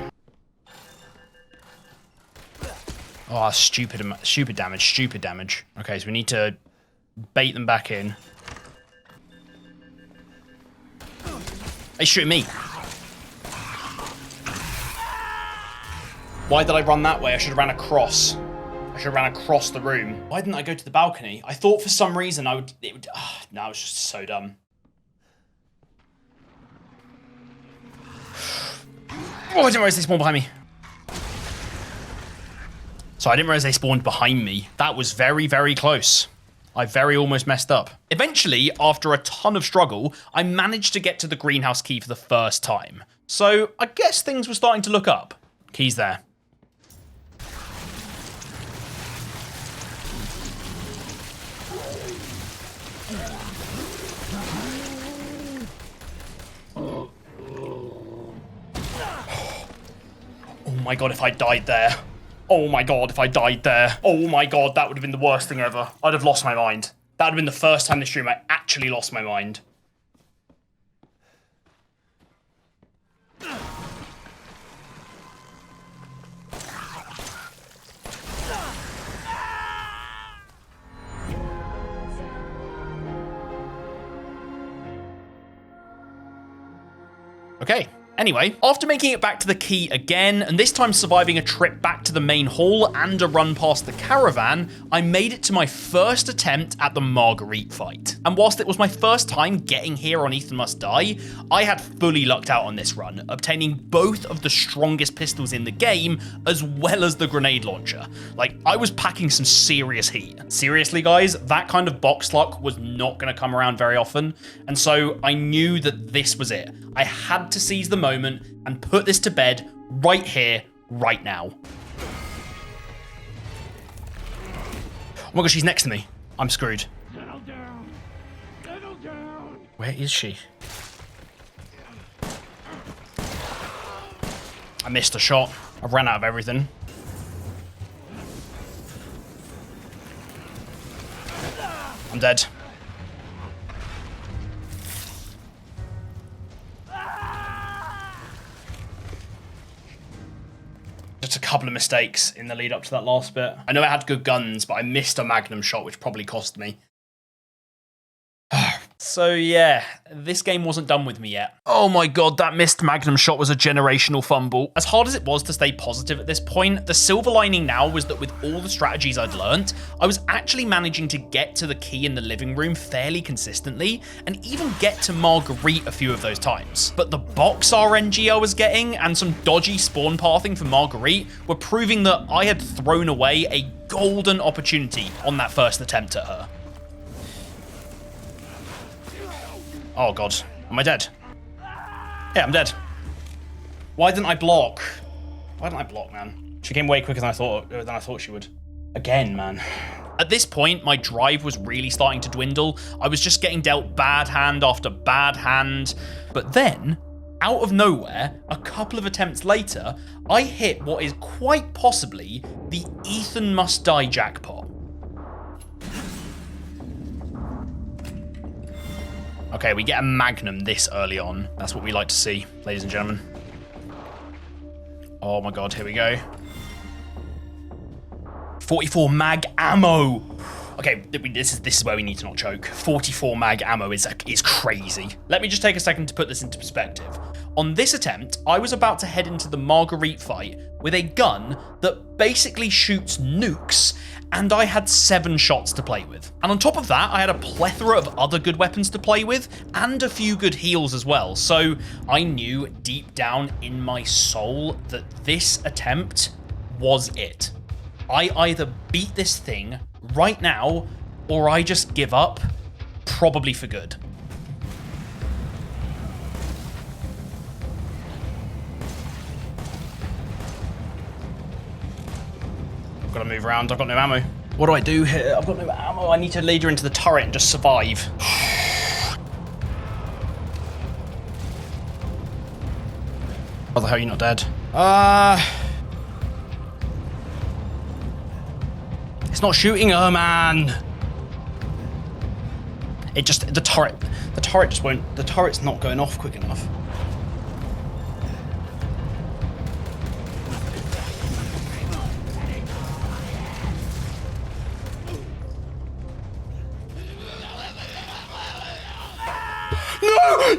Oh, stupid damage. Okay, so we need to bait them back in. They shoot me. Why did I run that way? I should have ran across. I should have ran across the room. Why didn't I go to the balcony? I thought for some reason no, I was just so dumb. Oh, I didn't realize they spawned behind me. So I didn't realize they spawned behind me. That was very, very close. I very almost messed up. Eventually, after a ton of struggle, I managed to get to the greenhouse key for the first time. So I guess things were starting to look up. Key's there. Oh my god, if I died there. Oh my god, if I died there. Oh my god, that would have been the worst thing ever. I'd have lost my mind. That would have been the first time this stream I actually lost my mind. Okay. Anyway, after making it back to the key again, and this time surviving a trip back to the main hall and a run past the caravan, I made it to my first attempt at the Marguerite fight. And whilst it was my first time getting here on Ethan Must Die, I had fully lucked out on this run, obtaining both of the strongest pistols in the game, as well as the grenade launcher. Like, I was packing some serious heat. Seriously, guys, that kind of box luck was not going to come around very often, and so I knew that this was it. I had to seize the moment and put this to bed right here, right now. Oh my gosh, she's next to me. I'm screwed. Settle down. Settle down. Where is she? I missed a shot. I ran out of everything. I'm dead. Just a couple of mistakes in the lead up to that last bit. I know I had good guns, but I missed a magnum shot, which probably cost me. So yeah, this game wasn't done with me yet. Oh my god, that missed magnum shot was a generational fumble. As hard as it was to stay positive at this point, the silver lining now was that with all the strategies I'd learnt, I was actually managing to get to the key in the living room fairly consistently, and even get to Marguerite a few of those times. But the box RNG I was getting, and some dodgy spawn pathing for Marguerite, were proving that I had thrown away a golden opportunity on that first attempt at her. Oh god, am I dead? Yeah, I'm dead. Why didn't I block? Why didn't I block, man? She came way quicker than I thought she would. Again, man. At this point, my drive was really starting to dwindle. I was just getting dealt bad hand after bad hand. But then, out of nowhere, a couple of attempts later, I hit what is quite possibly the Ethan Must Die jackpot. Okay, we get a magnum this early on. That's what we like to see, ladies and gentlemen. Oh my god, here we go. 44 mag ammo. Okay, this is where we need to not choke. 44 mag ammo is crazy. Let me just take a second to put this into perspective. On this attempt, I was about to head into the Marguerite fight with a gun that basically shoots nukes, and I had 7 shots to play with. And on top of that, I had a plethora of other good weapons to play with, and a few good heals as well. So I knew deep down in my soul that this attempt was it. I either beat this thing right now, or I just give up, probably for good. I've got to move around. I've got no ammo. What do I do here? I've got no ammo. I need to lead her into the turret and just survive. How the hell are you not dead? It's not shooting her, man. The turret just won't, the turret's not going off quick enough. No!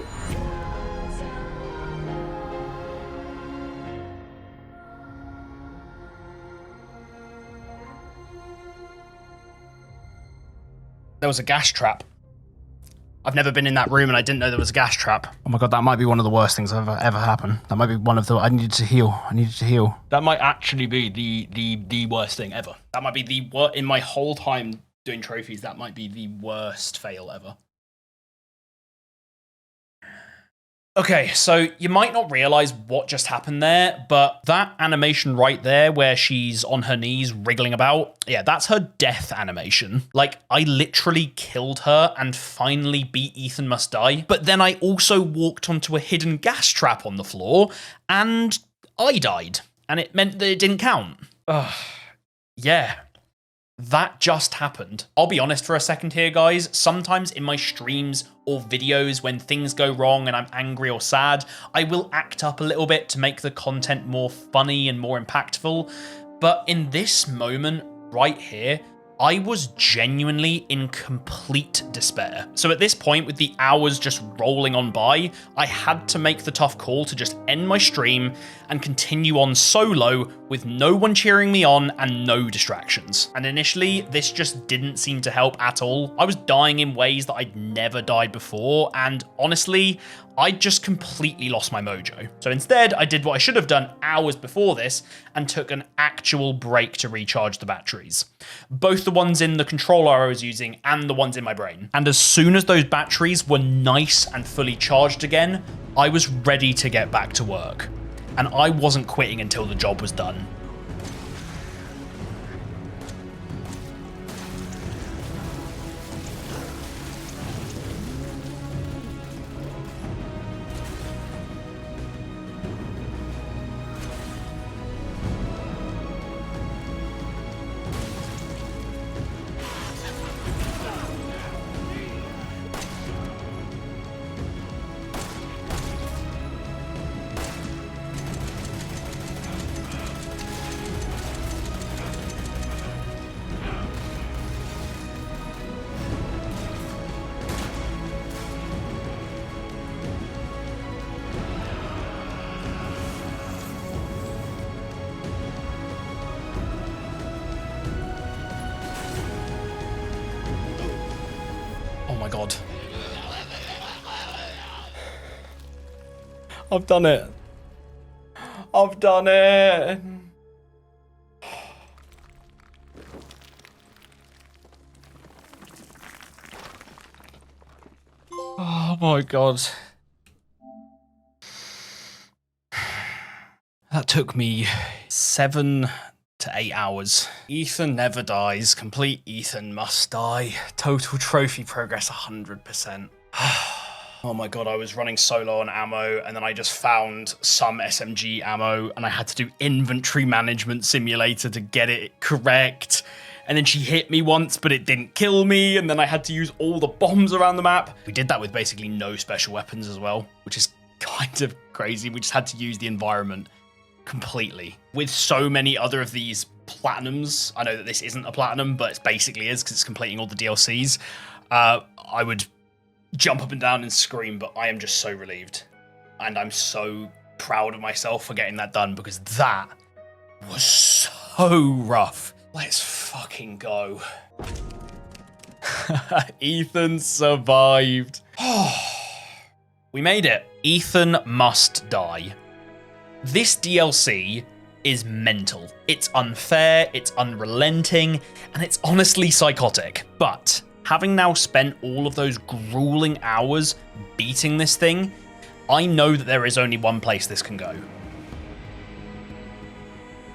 There was a gas trap. I've never been in that room and I didn't know there was a gas trap. Oh my god, that might be one of the worst things that ever happened. That might be one of the... I needed to heal. That might actually be the worst thing ever. That might be in my whole time doing trophies, that might be the worst fail ever. Okay, so you might not realize what just happened there, but that animation right there where she's on her knees wriggling about, yeah, that's her death animation. Like, I literally killed her and finally beat Ethan Must Die, but then I also walked onto a hidden gas trap on the floor and I died, and it meant that it didn't count. Ugh. Yeah. That just happened. I'll be honest for a second here, guys. Sometimes in my streams or videos when things go wrong and I'm angry or sad, I will act up a little bit to make the content more funny and more impactful. But in this moment right here, I was genuinely in complete despair. So at this point, with the hours just rolling on by, I had to make the tough call to just end my stream and continue on solo with no one cheering me on and no distractions. And initially, this just didn't seem to help at all. I was dying in ways that I'd never died before, and honestly, I just completely lost my mojo. So instead, I did what I should have done hours before this and took an actual break to recharge the batteries. Both the ones in the controller I was using and the ones in my brain. And as soon as those batteries were nice and fully charged again, I was ready to get back to work. And I wasn't quitting until the job was done. Oh my god. I've done it. I've done it. Oh my god. That took me 7 to 8 hours. Ethan never dies. Complete Ethan must die. Total trophy progress 100%. Oh my god, I was running solo on ammo and then I just found some SMG ammo and I had to do inventory management simulator to get it correct. And then she hit me once, but it didn't kill me. And then I had to use all the bombs around the map. We did that with basically no special weapons as well, which is kind of crazy. We just had to use the environment completely. With so many other of these platinums, I know that this isn't a platinum, but it basically is because it's completing all the DLCs. I would jump up and down and scream, but I am just so relieved. And I'm so proud of myself for getting that done because that was so rough. Let's fucking go. Ethan survived. We made it. Ethan must die. This DLC is mental. It's unfair, it's unrelenting, and it's honestly psychotic. But having now spent all of those grueling hours beating this thing, I know that there is only one place this can go.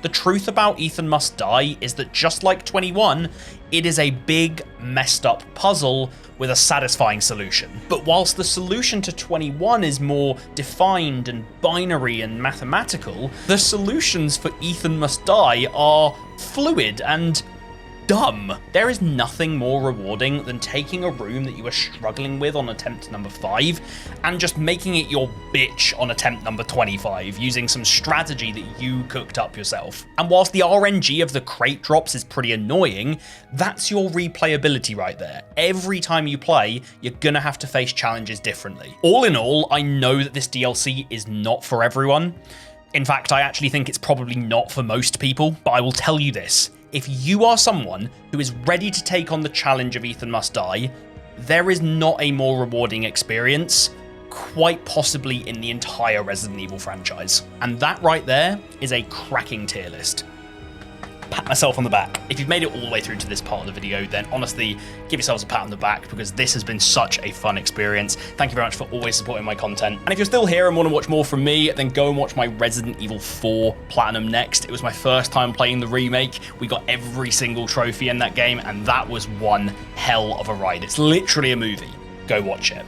The truth about Ethan Must Die is that just like 21, it is a big, messed up puzzle with a satisfying solution. But whilst the solution to 21 is more defined and binary and mathematical, the solutions for Ethan Must Die are fluid and dumb. There is nothing more rewarding than taking a room that you are struggling with on attempt number 5 and just making it your bitch on attempt number 25 using some strategy that you cooked up yourself. And whilst the RNG of the crate drops is pretty annoying, that's your replayability right there. Every time you play, you're gonna have to face challenges differently. All in all, I know that this DLC is not for everyone. In fact, I actually think it's probably not for most people, but I will tell you this. If you are someone who is ready to take on the challenge of Ethan Must Die, there is not a more rewarding experience, quite possibly in the entire Resident Evil franchise. And that right there is a cracking tier list. Pat myself on the back. If you've made it all the way through to this part of the video, then honestly, give yourselves a pat on the back because this has been such a fun experience. Thank you very much for always supporting my content. And if you're still here and want to watch more from me, then go and watch my Resident Evil 4 Platinum next. It was my first time playing the remake. We got every single trophy in that game, and that was one hell of a ride. It's literally a movie. Go watch it.